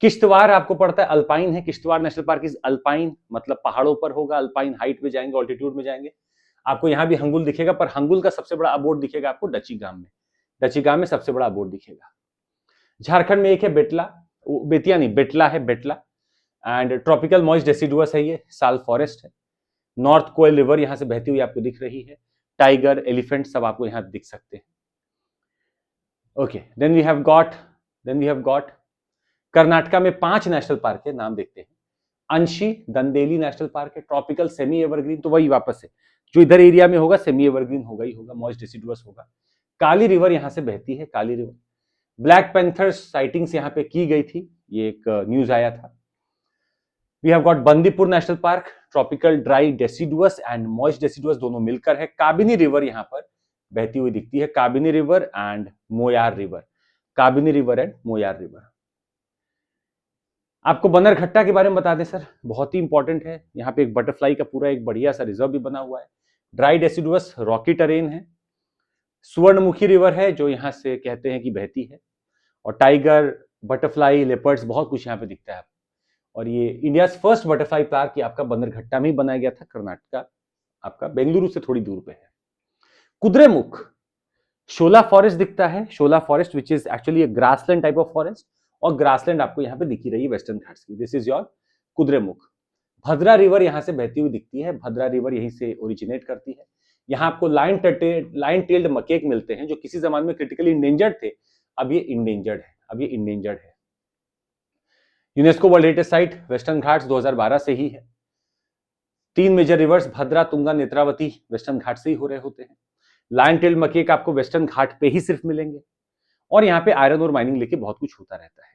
किश्तवाड़ आपको पड़ता है, अल्पाइन है। Kishtwar national park is alpine, मतलब पहाड़ों पर होगा, अल्पाइन हाइट में जाएंगे, ऑल्टीट्यूड में जाएंगे। आपको यहां भी हंगुल दिखेगा, पर हंगुल का सबसे बड़ा अबोर्ड दिखेगा आपको दचीगाम में। दचीगाम में सबसे बड़ा अबोर्ड दिखेगा। झारखंड में एक है बेटला, बेतिया नहीं, बेटला है, बेटला। एंड ट्रॉपिकल मॉइस्ट डेसिडुअस है, ये साल फॉरेस्ट है। नॉर्थ कोयल रिवर यहां से बहती हुई आपको दिख रही है। टाइगर, एलिफेंट सब आपको यहां दिख सकते हैं। Okay, then we have got Karnataka में 5 नेशनल पार्क है, नाम देखते हैं। अंशी दंदेली नेशनल पार्क है, ट्रॉपिकल सेमी एवरग्रीन, तो वही वापस है जो इधर एरिया में होगा, सेमी एवरग्रीन होगा ही होगा, मॉइस्ट डेसिडुअस होगा। काली रिवर यहां से बहती है, काली रिवर। ब्लैक पैंथर्स साइटिंग्स यहां पे की गई थी, ये एक न्यूज आया था। We have got Bandipur national park, tropical dry deciduous and moist deciduous दोनों मिलकर है। काबिनी रिवर यहां पर बहती हुई दिखती है, Kabini river and Moyar river, Kabini river and Moyar river. आपको बनरघट्टा के बारे में बता दें सर, बहुत ही इंपॉर्टेंट है। यहाँ पे एक बटरफ्लाई का पूरा एक बढ़िया सा रिजर्व भी बना हुआ है। ड्राई डेसिडुअस रॉकी टेरेन है। सुवर्णमुखी रिवर है जो यहाँ से कहते हैं कि बहती है। और टाइगर, बटरफ्लाई, लेपर्ड्स, बहुत कुछ यहाँ पे दिखता है। और ये इंडिया फर्स्ट बटरफ्लाई पार्क आपका बनरघट्टा में ही बनाया गया था, कर्नाटका, आपका बेंगलुरु से थोड़ी दूर पे है। कुद्रेमुख शोला फॉरेस्ट दिखता है, shola forest which is actually a grassland type of forest, और ग्रासलैंड आपको यहाँ पे दिखी रही है वेस्टर्न घाट्स की। This is your Kudremukh. Bhadra river यहाँ से बहती हुई दिखती है, भद्रा रिवर यहीं से ओरिजिनेट करती है। यहाँ आपको लाइन टेल्ड मकेक मिलते हैं जो किसी जमाने में क्रिटिकली इंडेंजर्ड थे, अब ये इंडेंजर्ड है। UNESCO world heritage site western Ghats 2012 से ही है। 3 मेजर रिवर्स भद्रा, तुंगा, नेत्रावती वेस्टर्न घाट से ही हो रहे होते हैं। लाइन टेल्ड मकेक आपको वेस्टर्न घाट पे ही सिर्फ मिलेंगे। और यहाँ पे आयरन और माइनिंग लेके बहुत कुछ होता रहता है।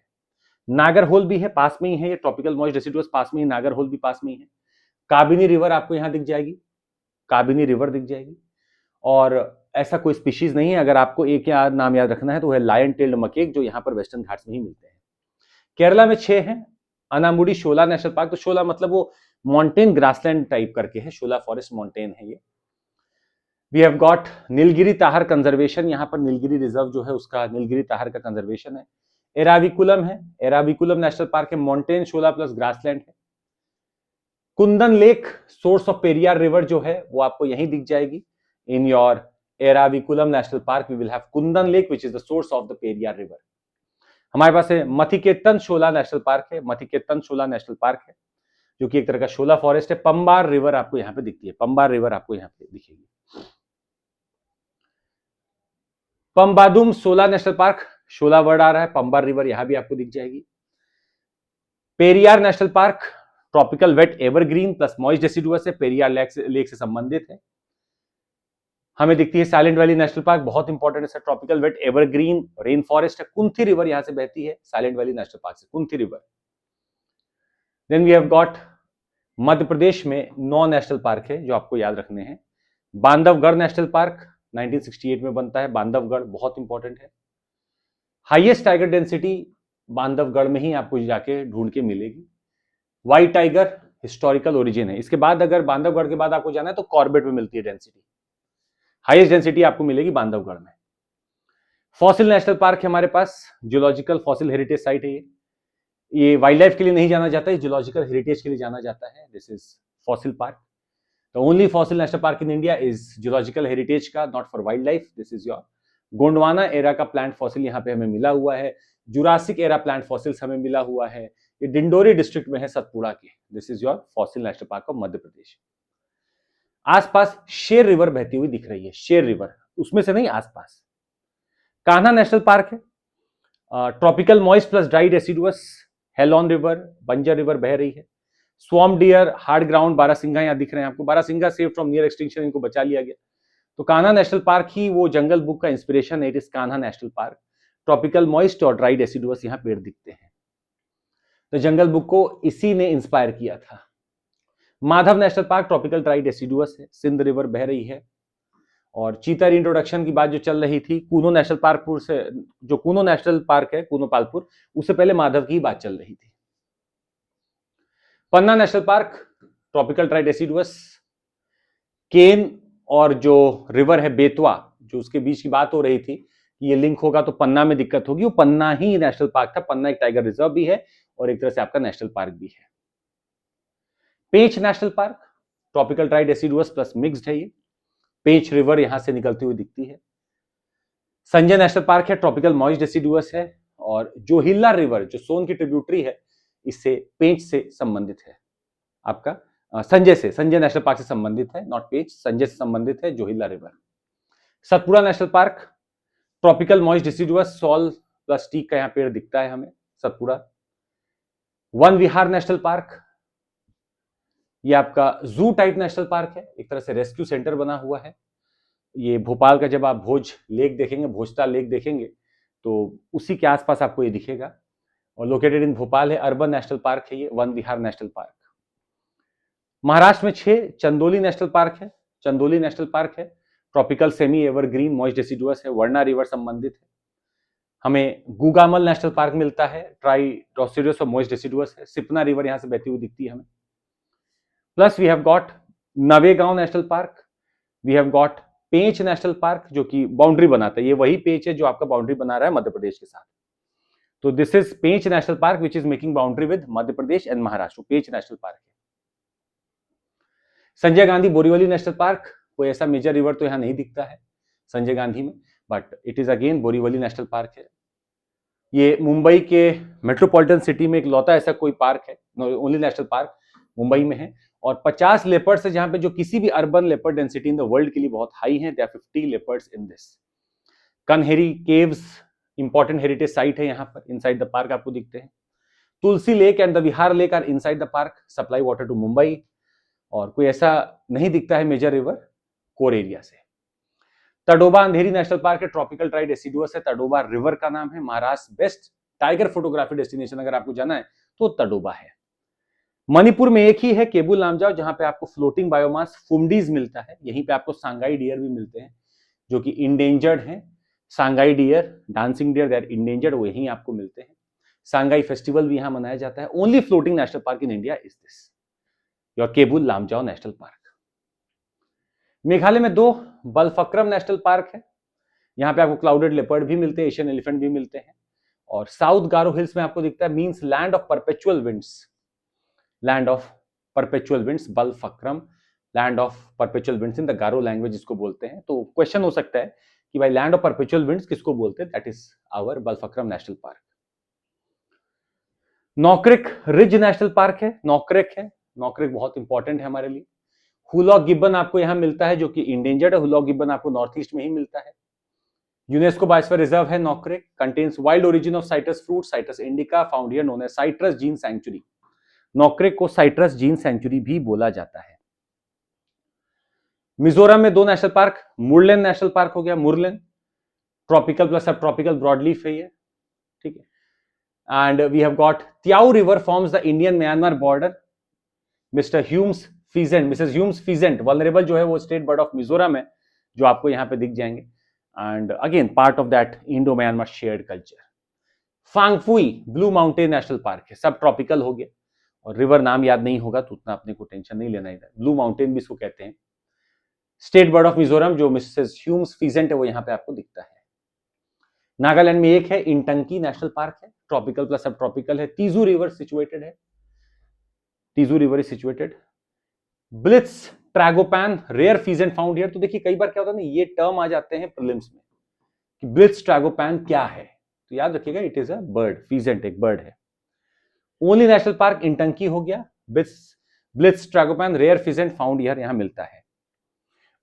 नागरहोल भी है, पास में ही है, ये ट्रॉपिकल मॉइस्ट डेसिडुअस पास में ही, नागरहोल भी पास में ही है। काबिनी रिवर आपको यहाँ दिख जाएगी, काबिनी रिवर दिख जाएगी। और ऐसा कोई स्पीशीज नहीं है, अगर आपको एक नाम याद रखना है तो है लायन टेल्ड मकेक, जो यहाँ पर वेस्टर्न घाट्स में ही मिलते हैं। केरला में 6 हैं। अनामुडी शोला नेशनल पार्क, तो शोला मतलब वो माउंटेन ग्रासलैंड टाइप करके है, शोला फॉरेस्ट माउंटेन है ये। We have got Nilgiri tahr conservation, यहाँ पर नीलगिरी रिजर्व जो है उसका नीलगिरी ताहर का कंजर्वेशन है। एराविकुलम है, एराविकुलम नेशनल पार्क है, माउंटेन शोला प्लस ग्रासलैंड है। Kundan lake source of Periyar river जो है वो आपको यहीं दिख जाएगी। In your Eravikulam national park we will have Kundan lake which is the source of the Periyar river. हमारे पास है मथिकेतन शोला नेशनल पार्क है, मथिकेतन शोला नेशनल पार्क है जो कि एक तरह का शोला फॉरेस्ट है। पंबार रिवर आपको यहाँ पे दिखती है, पंबार रिवर आपको यहाँ पे दिखेगी। पंबादुम शोला नेशनल पार्क, शोला वर्ड आ रहा है, पंबार रिवर यहां भी आपको दिख जाएगी। Periyar national park tropical wet evergreen plus moist deciduous है, पेरियार लेक से संबंधित है। हमें दिखती है साइलेंट वैली नेशनल पार्क, बहुत इंपॉर्टेंट है, tropical wet evergreen rain forest है। कुंथी रिवर यहां से बहती है साइलेंट वैली नेशनल पार्क से, Kunthi river. Then we have got Madhya Pradesh में 9 नेशनल पार्क है जो आपको याद रखने हैं। बांधवगढ़ नेशनल पार्क 1968 में बनता है, बांधवगढ़ बहुत इंपॉर्टेंट है। हाईएस्ट टाइगर डेंसिटी बांधवगढ़ में ही आपको जाके ढूंढ के मिलेगी। व्हाइट टाइगर हिस्टोरिकल ओरिजिन है। इसके बाद अगर बांधवगढ़ के बाद आपको जाना है तो कॉर्बेट में मिलती है डेंसिटी, हाईएस्ट डेंसिटी आपको मिलेगी बांधवगढ़ में। फॉसिल नेशनल पार्क है हमारे पास, जियोलॉजिकल फॉसिल हेरिटेज साइट है ये वाइल्ड लाइफ के लिए नहीं जाना जाता है, जियोलॉजिकल हेरिटेज के लिए जाना जाता है। This is fossil park, the only fossil national park in India is geological heritage का, not for wild life. This is your Gondwana era का प्लांट फॉसिल यहाँ पे हमें मिला हुआ है। जुरासिक एरा प्लांट फॉसिल्स हमें मिला हुआ है, ये डिंडोरी डिस्ट्रिक्ट में है सतपुड़ा के। This is your fossil national park of Madhya Pradesh. आसपास शेर रिवर बहती हुई दिख रही है, शेर रिवर उसमें से नहीं, आसपास। कान्हा नेशनल पार्क है, tropical moist plus dry deciduous, Halon river, Banjar river बह रही है। Swamp deer, hard ground, barasingha यहाँ दिख रहे हैं आपको, barasingha save from near extinction, इनको बचा लिया गया। तो कान्हा नेशनल पार्क ही वो जंगल बुक का इंस्पिरेशन है, it is Kanha national park. Tropical moist और ड्राई डेसिडुअस यहाँ पेड़ दिखते हैं, तो जंगल बुक को इसी ने इंस्पायर किया था। Madhav national park tropical dry deciduous है, सिंध रिवर बह रही है। और चीता इंट्रोडक्शन की बात जो चल रही थी कूनो नेशनल पार्क से, जो कूनो नेशनल पार्क है कूनो पालपुर, उससे पहले माधव की बात चल रही थी। Panna national park tropical dry deciduous. Ken और जो रिवर है बेतवा, जो उसके बीच की बात हो रही थी कि ये लिंक होगा तो पन्ना में दिक्कत होगी, वो पन्ना ही नेशनल पार्क था। पन्ना एक टाइगर रिजर्व भी है और एक तरह से आपका नेशनल पार्क भी है। Pench national park tropical dry deciduous plus mixed है ये। पेंच रिवर यहां से निकलती हुई दिखती है। संजय नेशनल पार्क है, ट्रॉपिकल मॉइस्ट डेसिडुअस है। और जोहिल्ला रिवर जो सोन की ट्रिब्यूटरी है, इससे पेंच से संबंधित है आपका, संजय नेशनल पार्क से संबंधित है, नॉट पेंच, संजय से संबंधित है Johilla river. Satpura national park tropical moist deciduous sal plus teak का यहां पेड़ दिखता है हमें, सतपुड़ा। वन विहार नेशनल पार्क, ये आपका जू टाइप नेशनल पार्क है, एक तरह से रेस्क्यू सेंटर बना हुआ है। ये भोपाल का जब आप भोज लेक देखेंगे, भोजता लेक देखेंगे, तो उसी के आसपास आपको ये दिखेगा और लोकेटेड इन भोपाल है। अर्बन नेशनल पार्क है ये, one Vihar national park. Maharashtra में 6 चंदोली नेशनल पार्क है। चंदोली नेशनल पार्क है, tropical semi evergreen moist deciduous है, वर्णा रिवर संबंधित है। हमें गुगामल नेशनल पार्क मिलता है, ट्राई डॉसिडुअस और मॉइस्ट डेसिडुअस है। सिपना रिवर यहां से बहती हुई दिखती है हमें। Plus we have got Navegaon national park, we have got Pench national park जो कि बाउंड्री बनाता है। ये वही पेंच है जो आपका बाउंड्री बना रहा है मध्य प्रदेश के साथ। तो this is Pench national park which is making boundary with Madhya Pradesh and Maharashtra. Pench national park है। संजय गांधी बोरीवली नेशनल पार्क, कोई ऐसा मेजर रिवर तो यहां नहीं दिखता है संजय गांधी में, but it is again Borivali national park है। ये मुंबई के मेट्रोपॉलिटन सिटी में एक लौता ऐसा कोई पार्क है, ओनली नेशनल पार्क मुंबई में है। और 50 लेपर्ड्स है जहां पे, जो किसी भी urban leopard density in the world के लिए बहुत हाई है। There are 50 leopards in this. Kanheri caves important heritage site है यहाँ पर, इनसाइड द पार्क आपको दिखते हैं। Tulsi lake and the Vihar lake are inside the park, supply water to Mumbai. और कोई ऐसा नहीं दिखता है मेजर रिवर कोर एरिया से। तडोबा अंधेरी नेशनल पार्क है, ट्रॉपिकल ड्राई डेसिडुअस है, तडोबा रिवर का नाम है। Maharashtra best tiger photography destination अगर आपको जाना है तो तडोबा है। मणिपुर में एक ही है केबुल लामजाओ, जहां पे आपको फ्लोटिंग बायोमास फुमडीज मिलता है। यहीं पे आपको सांगाई डियर भी मिलते हैं जो कि इंडेंजर्ड हैं। Sangai deer, dancing deer, they are endangered, वहीं आपको मिलते हैं। सांगाई फेस्टिवल भी यहां मनाया जाता है। Only floating national park in India is this, your Keibul Lamjao national park. Meghalaya में 2 बलफक्रम नेशनल पार्क है, यहाँ पे आपको क्लाउडेड लेपर्ड भी मिलते हैं, एशियन एलिफेंट भी मिलते हैं। और साउथ गारो हिल्स में आपको दिखता है means land of perpetual winds, land of perpetual winds, Balphakram, land of perpetual winds in the Garo language इसको बोलते हैं। तो क्वेश्चन हो सकता है कि भाई लैंड ऑफ परपेचुअल विंड्स किसको बोलते हैं, that is our Balphakram national park. Nokrek ridge national park है, नॉकरेक है, नॉकरेक बहुत इंपॉर्टेंट है हमारे लिए। हुलॉक गिब्बन आपको यहां मिलता है जो कि इंडेंजर्ड है। हुलॉक गिब्बन आपको नॉर्थ ईस्ट में ही मिलता है। यूनेस्को बायोस्फीयर रिजर्व है Nokrek, contains wild origin of citrus fruit, citrus indica, found here, known as citrus gene sanctuary. Nokrek को साइट्रस जीन सैंक्चुरी भी बोला जाता है। मिजोरम में 2 national park, Murlen national park हो गया, Murlen tropical plus subtropical broadleaf है ये, ठीक है। And we have got Tyao river forms the Indian Myanmar border. Mr Hume's pheasant, Mrs Hume's pheasant vulnerable जो है वो स्टेट बर्ड ऑफ मिजोरम है, जो आपको यहां पे दिख जाएंगे। And again part of that Indo Myanmar shared culture. Phawngpui blue mountain national park है, सब ट्रॉपिकल हो गया और रिवर नाम याद नहीं होगा तो उतना अपने को टेंशन नहीं लेना इधर। ब्लू माउंटेन भी इसको कहते हैं। स्टेट बर्ड ऑफ मिजोरम जो मिसेस ह्यूम्स फीजेंट है वो यहां पे आपको दिखता है। नागालैंड में एक है इंटंकी नेशनल पार्क है, ट्रॉपिकल प्लस सब ट्रॉपिकल है। तीजू रिवर सिचुएटेड है, Tizu river is situated. Blyth's tragopan rare pheasant found here. तो देखिए कई बार क्या होता है ना, ये टर्म आ जाते हैं प्रीलिम्स में कि ब्लिट्स ट्रैगोपैन क्या है, तो याद रखिएगा it is a bird, pheasant एक बर्ड है। ओनली नेशनल पार्क इंटंकी हो गया। Blyth's tragopan rare pheasant found here यहां मिलता है।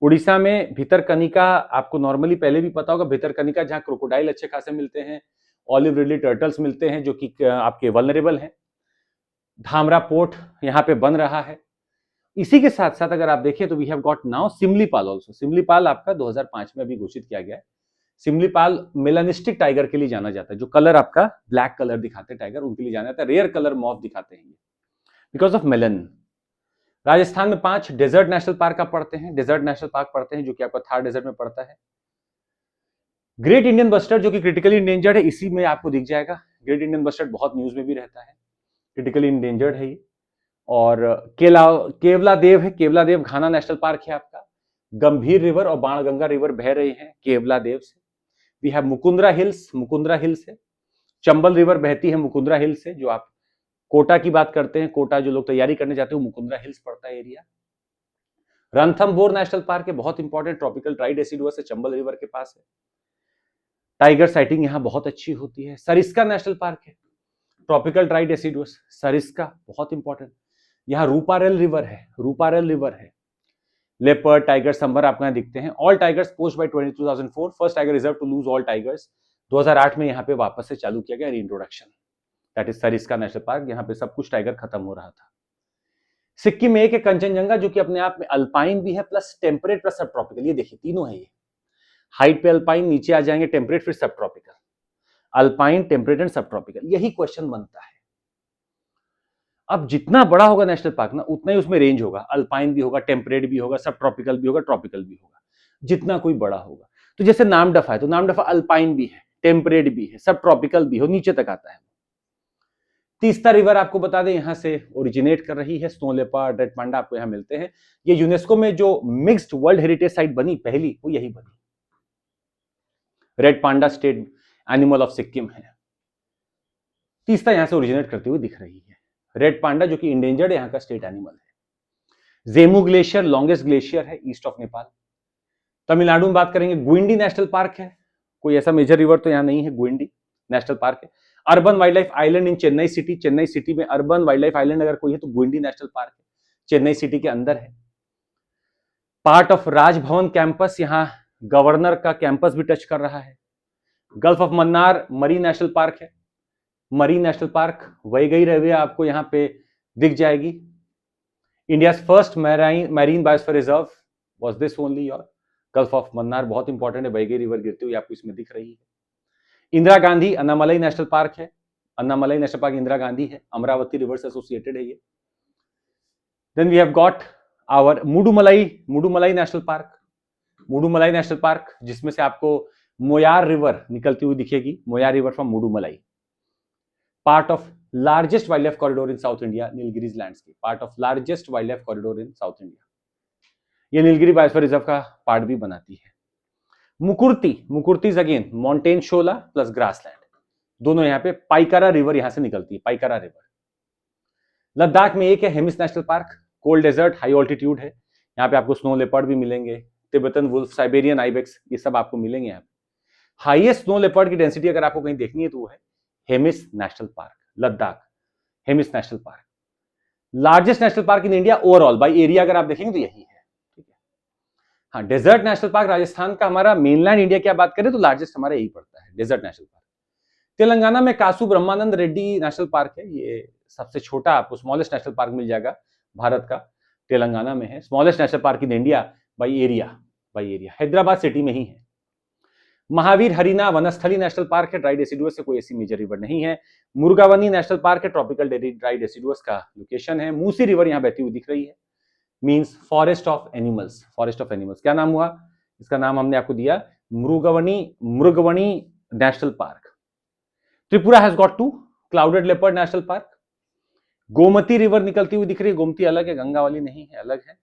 उड़ीसा में भितरकनिका, आपको नॉर्मली पहले भी पता होगा, भितरकनिका जहां क्रोकोडाइल अच्छे खासे मिलते हैं, ऑलिव रिडली टर्टल्स मिलते हैं जो कि आपके वल्नरेबल हैं। धामरा पोर्ट यहां पे बन रहा है। इसी के साथ साथ अगर आप देखें तो we have got now Similipal also. Similipal आपका 2005 में अभी घोषित किया गया है। सिमलीपाल मेलानिस्टिक टाइगर के लिए जाना जाता है, जो कलर आपका ब्लैक कलर दिखाते हैं टाइगर, उनके लिए जाना जाता है। रेयर कलर मॉफ दिखाते हैं बिकॉज ऑफ मेलन। राजस्थान में 5 डेजर्ट नेशनल पार्क आप पढ़ते हैं, डेजर्ट नेशनल पार्क पढ़ते हैं, जो कि आपका थार डेजर्ट में पड़ता है। ग्रेट इंडियन बस्टर्ड जो कि क्रिटिकली इंडेंजर्ड है, इसी में आपको दिख जाएगा। ग्रेट इंडियन बस्टर्ड बहुत न्यूज में भी रहता है, क्रिटिकली इंडेंजर्ड है ये। और केवला देव है, केवला देव घाना नेशनल पार्क है आपका। गंभीर रिवर और बाणगंगा रिवर बह रहे हैं केवला देव से। We have Mukundra hills, Mukundra hills है। चंबल रिवर बहती है मुकुंदरा हिल्स से, जो आप कोटा की बात करते हैं, कोटा जो लोग तैयारी करने जाते हैं, मुकुंदरा हिल्स पड़ता है एरिया। रणथंभौर नेशनल पार्क है, बहुत इंपॉर्टेंट, ट्रॉपिकल ड्राई डेसिडुअस है, चंबल रिवर के पास है। टाइगर साइटिंग यहां बहुत अच्छी होती है। सरिस्का नेशनल पार्क है, ट्रॉपिकल ड्राई डेसिडुअस, सरिस्का बहुत इंपॉर्टेंट। यहाँ रूपारेल रिवर है, रूपारेल रिवर है। लेपर्ड, टाइगर, संभर आपको यहाँ दिखते हैं। All tigers post by 2004, first tiger reserve to lose all tigers. 2008 में यहाँ पे वापस से चालू किया गया reintroduction, that is Sariska national park. यहाँ पे सब कुछ टाइगर खत्म हो रहा था। सिक्किम में एक है कंचनजंगा, जो कि अपने आप में अल्पाइन भी है प्लस टेम्परेट प्लस सब ट्रॉपिकल। ये देखिए तीनों है ये, हाइट पे अल्पाइन, नीचे आ जाएंगे टेम्परेट, फिर सब ट्रॉपिकल। अल्पाइन, टेम्परेट एंड सब ट्रॉपिकल, यही क्वेश्चन बनता है। अब जितना बड़ा होगा नेशनल पार्क ना, उतना ही उसमें रेंज होगा, अल्पाइन भी होगा, टेम्परेट भी होगा, सब ट्रॉपिकल भी होगा, ट्रॉपिकल भी होगा, जितना कोई बड़ा होगा। तो जैसे नामदफा है, तो नामदफा अल्पाइन भी है, टेम्परेट भी है, सब ट्रॉपिकल भी हो, नीचे तक आता है। तीस्ता रिवर आपको बता दें यहां से ओरिजिनेट कर रही है। स्नो लेपर्ड, रेड पांडा आपको यहां मिलते हैं। ये यूनेस्को में जो मिक्स्ड वर्ल्ड हेरिटेज साइट बनी पहली, वो यही बनी। Red panda state animal of Sikkim है। तीस्ता यहां से ओरिजिनेट करती हुई दिख रही है। रेड पांडा जो कि इंडेंजर्ड यहाँ का स्टेट एनिमल है। जेमू ग्लेशियर लॉन्गेस्ट ग्लेशियर है ईस्ट ऑफ नेपाल। तमिलनाडु में बात करेंगे, गुइंडी नेशनल पार्क है। कोई ऐसा मेजर रिवर तो यहाँ नहीं है, गुइंडी नेशनल पार्क है। Urban wild life island in Chennai city, Chennai city में अर्बन वाइल्ड लाइफ आइलैंड अगर कोई है तो गुइंडी नेशनल पार्क है, चेन्नई सिटी के अंदर है। पार्ट ऑफ राजभवन कैंपस, यहाँ गवर्नर का कैंपस भी टच कर रहा है। Gulf of Mannar marine national park है, marine national park Vaigai railway आपको यहाँ पे दिख जाएगी। India first marine biosphere reserve was this only, और गल्फ ऑफ मन्नार बहुत इंपॉर्टेंट है, वैगई रिवर गिरती हुई आपको इसमें दिख रही है। इंदिरा गांधी अन्नामलई नेशनल पार्क है, अन्नामलई नेशनल पार्क इंदिरा गांधी है, अमरावती रिवर से एसोसिएटेड है ये। Then we have got our Mudumalai national park, Mudumalai national park, जिसमें से आपको मोयार रिवर निकलती हुई दिखेगी, Moyar river from Mudumalai. Part of largest wild life corridor in south India, Nilgiris landscape, part of largest wild life corridor in south India. ये Nilgiri biosphere reserve का part भी बनाती है। Mukurthi again mountain shola plus grassland, दोनों यहाँ पे। पाइकारा रिवर यहां से निकलती है, पाइकारा रिवर। लद्दाख में एक है Hemis national park, cold desert, high altitude है। यहाँ पे आपको स्नो लेपर्ड भी मिलेंगे, तिब्बतन वुल्फ, साइबेरियन आइबेक्स, ये सब आपको मिलेंगे यहाँ पे। हाईएस्ट स्नो लेपर्ड की डेंसिटी अगर आपको कहीं देखनी है तो वो है Hemis national park, Ladakh, Hemis national park. Largest national park in India overall by area अगर आप देखेंगे तो यही है, ठीक है। हाँ, डेजर्ट नेशनल पार्क राजस्थान का, हमारा मेनलैंड इंडिया की बात करें तो लार्जेस्ट हमारा यही पड़ता है, डेजर्ट नेशनल पार्क। तेलंगाना में कासू ब्रह्मानंद रेड्डी नेशनल पार्क है, ये सबसे छोटा आपको स्मॉलेस्ट नेशनल पार्क मिल जाएगा भारत का, तेलंगाना में है। Smallest national park in India by area, Hyderabad city में ही है। महावीर हरिना वनस्थली नेशनल पार्क है, ड्राई डेसिडुअस से कोई ऐसी मेजर रिवर नहीं है। मुर्गावनी नेशनल पार्क है, ट्रॉपिकल ड्राई डेसिडुअस का लोकेशन है। मूसी रिवर यहाँ बहती हुई दिख रही है, means forest of animals, forest of animals. क्या नाम हुआ इसका? नाम हमने आपको दिया Mrugavani national park. Tripura has got 2 clouded leopard national park. Gomti river निकलती हुई दिख रही है, गोमती अलग है, गंगा वाली नहीं है, अलग है।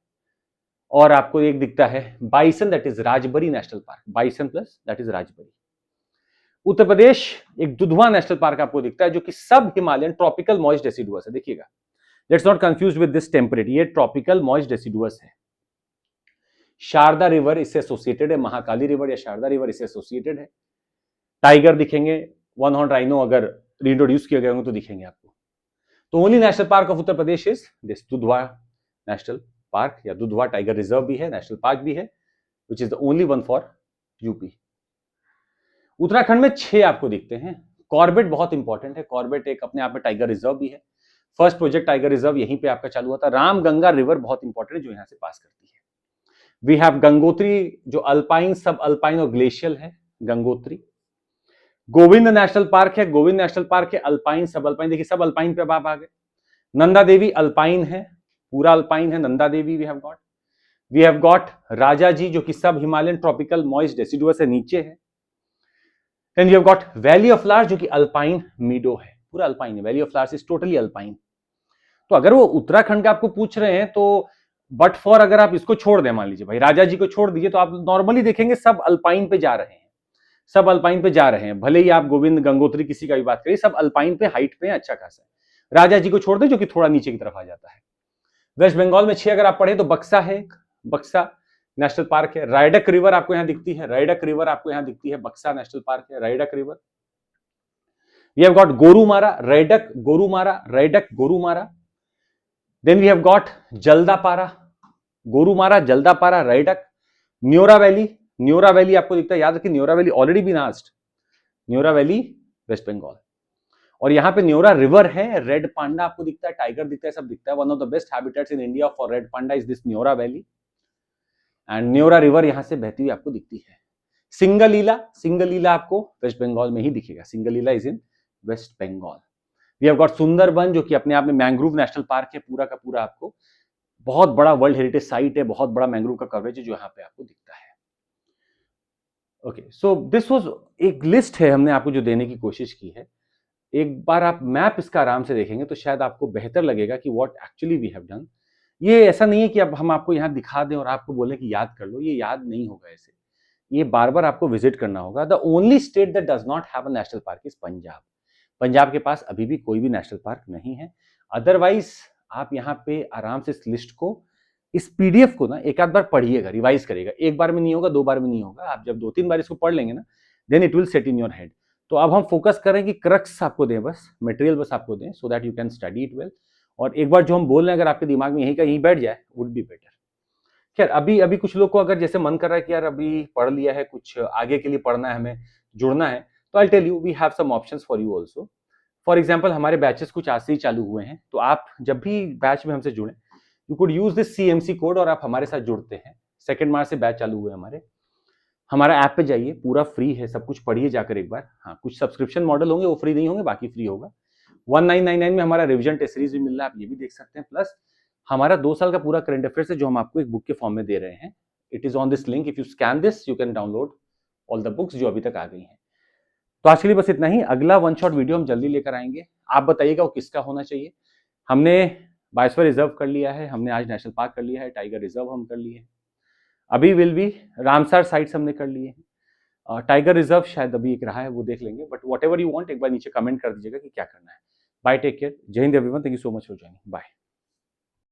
और आपको एक दिखता है bison, that is Rajbari national park, bison plus that is Rajbari. Uttar Pradesh एक दुधवा नेशनल पार्क आपको दिखता है, जो कि सब हिमालयन ट्रॉपिकल मॉइस्ट डेसिडुअस है। देखिएगा, let's not confuse with this temperate, ये ट्रॉपिकल मॉइस्ट डेसिडुअस है। शारदा रिवर इससे एसोसिएटेड है, महाकाली रिवर या शारदा रिवर इससे एसोसिएटेड है। टाइगर दिखेंगे, वन हॉर्न राइनो अगर रीइंट्रोड्यूस किए गए होंगे तो दिखेंगे आपको। तो only national park of Uttar Pradesh is this Dudhwa national park, या दुधवा टाइगर रिजर्व भी है, नेशनल पार्क भी है, विच is the only one for UP. Uttarakhand में 6 आपको दिखते हैं। कॉर्बेट बहुत इंपॉर्टेंट है, कॉर्बेट एक अपने आप में टाइगर रिजर्व भी है। फर्स्ट प्रोजेक्ट टाइगर रिजर्व यहीं पे आपका चालू हुआ था। रामगंगा रिवर बहुत इंपॉर्टेंट है, जो यहां से पास करती है। वी हैव गंगोत्री, जो अल्पाइन, सब अल्पाइन और ग्लेशियल है, गंगोत्री। गोविंद नेशनल पार्क है, गोविंद नेशनल पार्क है, अल्पाइन सब अल्पाइन, देखिए सब अल्पाइन पे आप आ गए। नंदा देवी अल्पाइन है, पूरा अल्पाइन है, Nanda Devi we have got राजा जी जो कि सब हिमालयन ट्रॉपिकल मॉइस्ट डेसिडुअस से नीचे है। Then we have got valley of flowers जो कि अल्पाइन मीडो है, पूरा अल्पाइन है, valley of flowers is totally alpine. तो अगर वो उत्तराखंड का आपको पूछ रहे हैं तो बट फॉर अगर आप इसको छोड़ दें, मान लीजिए भाई राजा जी को छोड़ दीजिए, तो आप नॉर्मली देखेंगे सब अल्पाइन पे जा रहे हैं, सब अल्पाइन पे जा रहे हैं। भले ही आप गोविंद गंगोत्री किसी का भी बात करिए, सब अल्पाइन पे हाइट पे अच्छा खासा है। राजा जी को छोड़ दें जो कि थोड़ा नीचे की तरफ आ जाता है। वेस्ट बंगाल में 6 अगर आप पढ़े तो बक्सा है, बक्सा नेशनल पार्क है। रायडक रिवर आपको यहां दिखती है, रायडक रिवर आपको यहां दिखती है, बक्सा नेशनल पार्क है, Raidak river. We have got Gorumara, Raidak Gorumara, Raidak Gorumara. Then we have got Jaldapara, Gorumara, Jaldapara, Raidak. Neora valley, Neora valley आपको दिखता है, याद रखिए Neora valley already been asked, Neora valley west Bengal. और यहां पे न्योरा रिवर है, रेड पांडा आपको दिखता है, टाइगर दिखता है, सब दिखता है। One of the best habitats in India for red panda is this Neora valley, and Neora river यहां से बहती हुई आपको दिखती है। सिंगलीला, सिंगलीला आपको वेस्ट बंगाल में ही दिखेगा, Singalila is in West Bengal. We have got Sundarban जो कि अपने आप में मैंग्रोव नेशनल पार्क है, पूरा का पूरा आपको बहुत बड़ा वर्ल्ड हेरिटेज साइट है, बहुत बड़ा मैंग्रोव का कवरेज है जो यहाँ पे आपको दिखता है। ओके, सो दिस वाज एक लिस्ट है हमने आपको जो देने की कोशिश की है। एक बार आप मैप इसका आराम से देखेंगे तो शायद आपको बेहतर लगेगा कि what actually we have done. ये ऐसा नहीं है कि अब हम आपको यहाँ दिखा दें और आपको बोले कि याद कर लो, ये याद नहीं होगा ऐसे, ये बार बार आपको विजिट करना होगा। The only state that does not have a national park is Punjab. Punjab के पास अभी भी कोई भी नेशनल पार्क नहीं है। अदरवाइज आप यहाँ पे आराम से इस लिस्ट को, इस पीडीएफ को ना एक आध बार पढ़िएगा, रिवाइज करिएगा। एक बार में नहीं होगा, 2 बार में नहीं होगा, आप जब 2-3 बार इसको पढ़ लेंगे ना, then it will set in your head. तो अब हम फोकस करें कि क्रक्स आपको दें, बस मटेरियल बस आपको दें, so that you can study it well. और एक बार जो हम बोल रहे हैं अगर आपके दिमाग में यही का यही बैठ जाए, वुड बी बेटर। खैर अभी अभी कुछ लोग को अगर जैसे मन कर रहा है कि यार अभी पढ़ लिया है, कुछ आगे के लिए पढ़ना है, हमें जुड़ना है, तो I tell you we have some options for you also. For example हमारे बैचेस कुछ आज से ही चालू हुए हैं, तो आप जब भी बैच में हमसे जुड़े, you could use this CMC code और आप हमारे साथ जुड़ते हैं। 2 मार्च से बैच चालू हुए हमारे। हमारा ऐप पे जाइए, पूरा फ्री है, सब कुछ पढ़िए जाकर एक बार। हाँ, कुछ सब्सक्रिप्शन मॉडल होंगे वो फ्री नहीं होंगे, बाकी फ्री होगा। 1999 में हमारा रिविजन टेस्ट सीरीज भी मिल रहा है, आप ये भी देख सकते हैं। प्लस हमारा 2 साल का पूरा करंट अफेयर्स है जो हम आपको एक बुक के फॉर्म में दे रहे हैं। It is on this link, if you scan this you can download all the books जो अभी तक आ गई हैं। तो आज के लिए बस इतना ही। अगला वन शॉट वीडियो हम जल्दी लेकर आएंगे। आप बताइएगा वो किसका होना चाहिए। हमने बायोस्फीयर रिजर्व कर लिया है, हमने आज नेशनल पार्क कर लिया है, टाइगर रिजर्व हम कर लिए हैं, अभी विल भी रामसर साइट्स हमने कर लिए हैं, टाइगर रिजर्व शायद अभी एक रहा है, वो देख लेंगे। But what ever you want, एक बार नीचे कमेंट कर दीजिएगा कि क्या करना है। बाय, टेक केयर, जय हिंद everyone, thank you so much for joining, bye.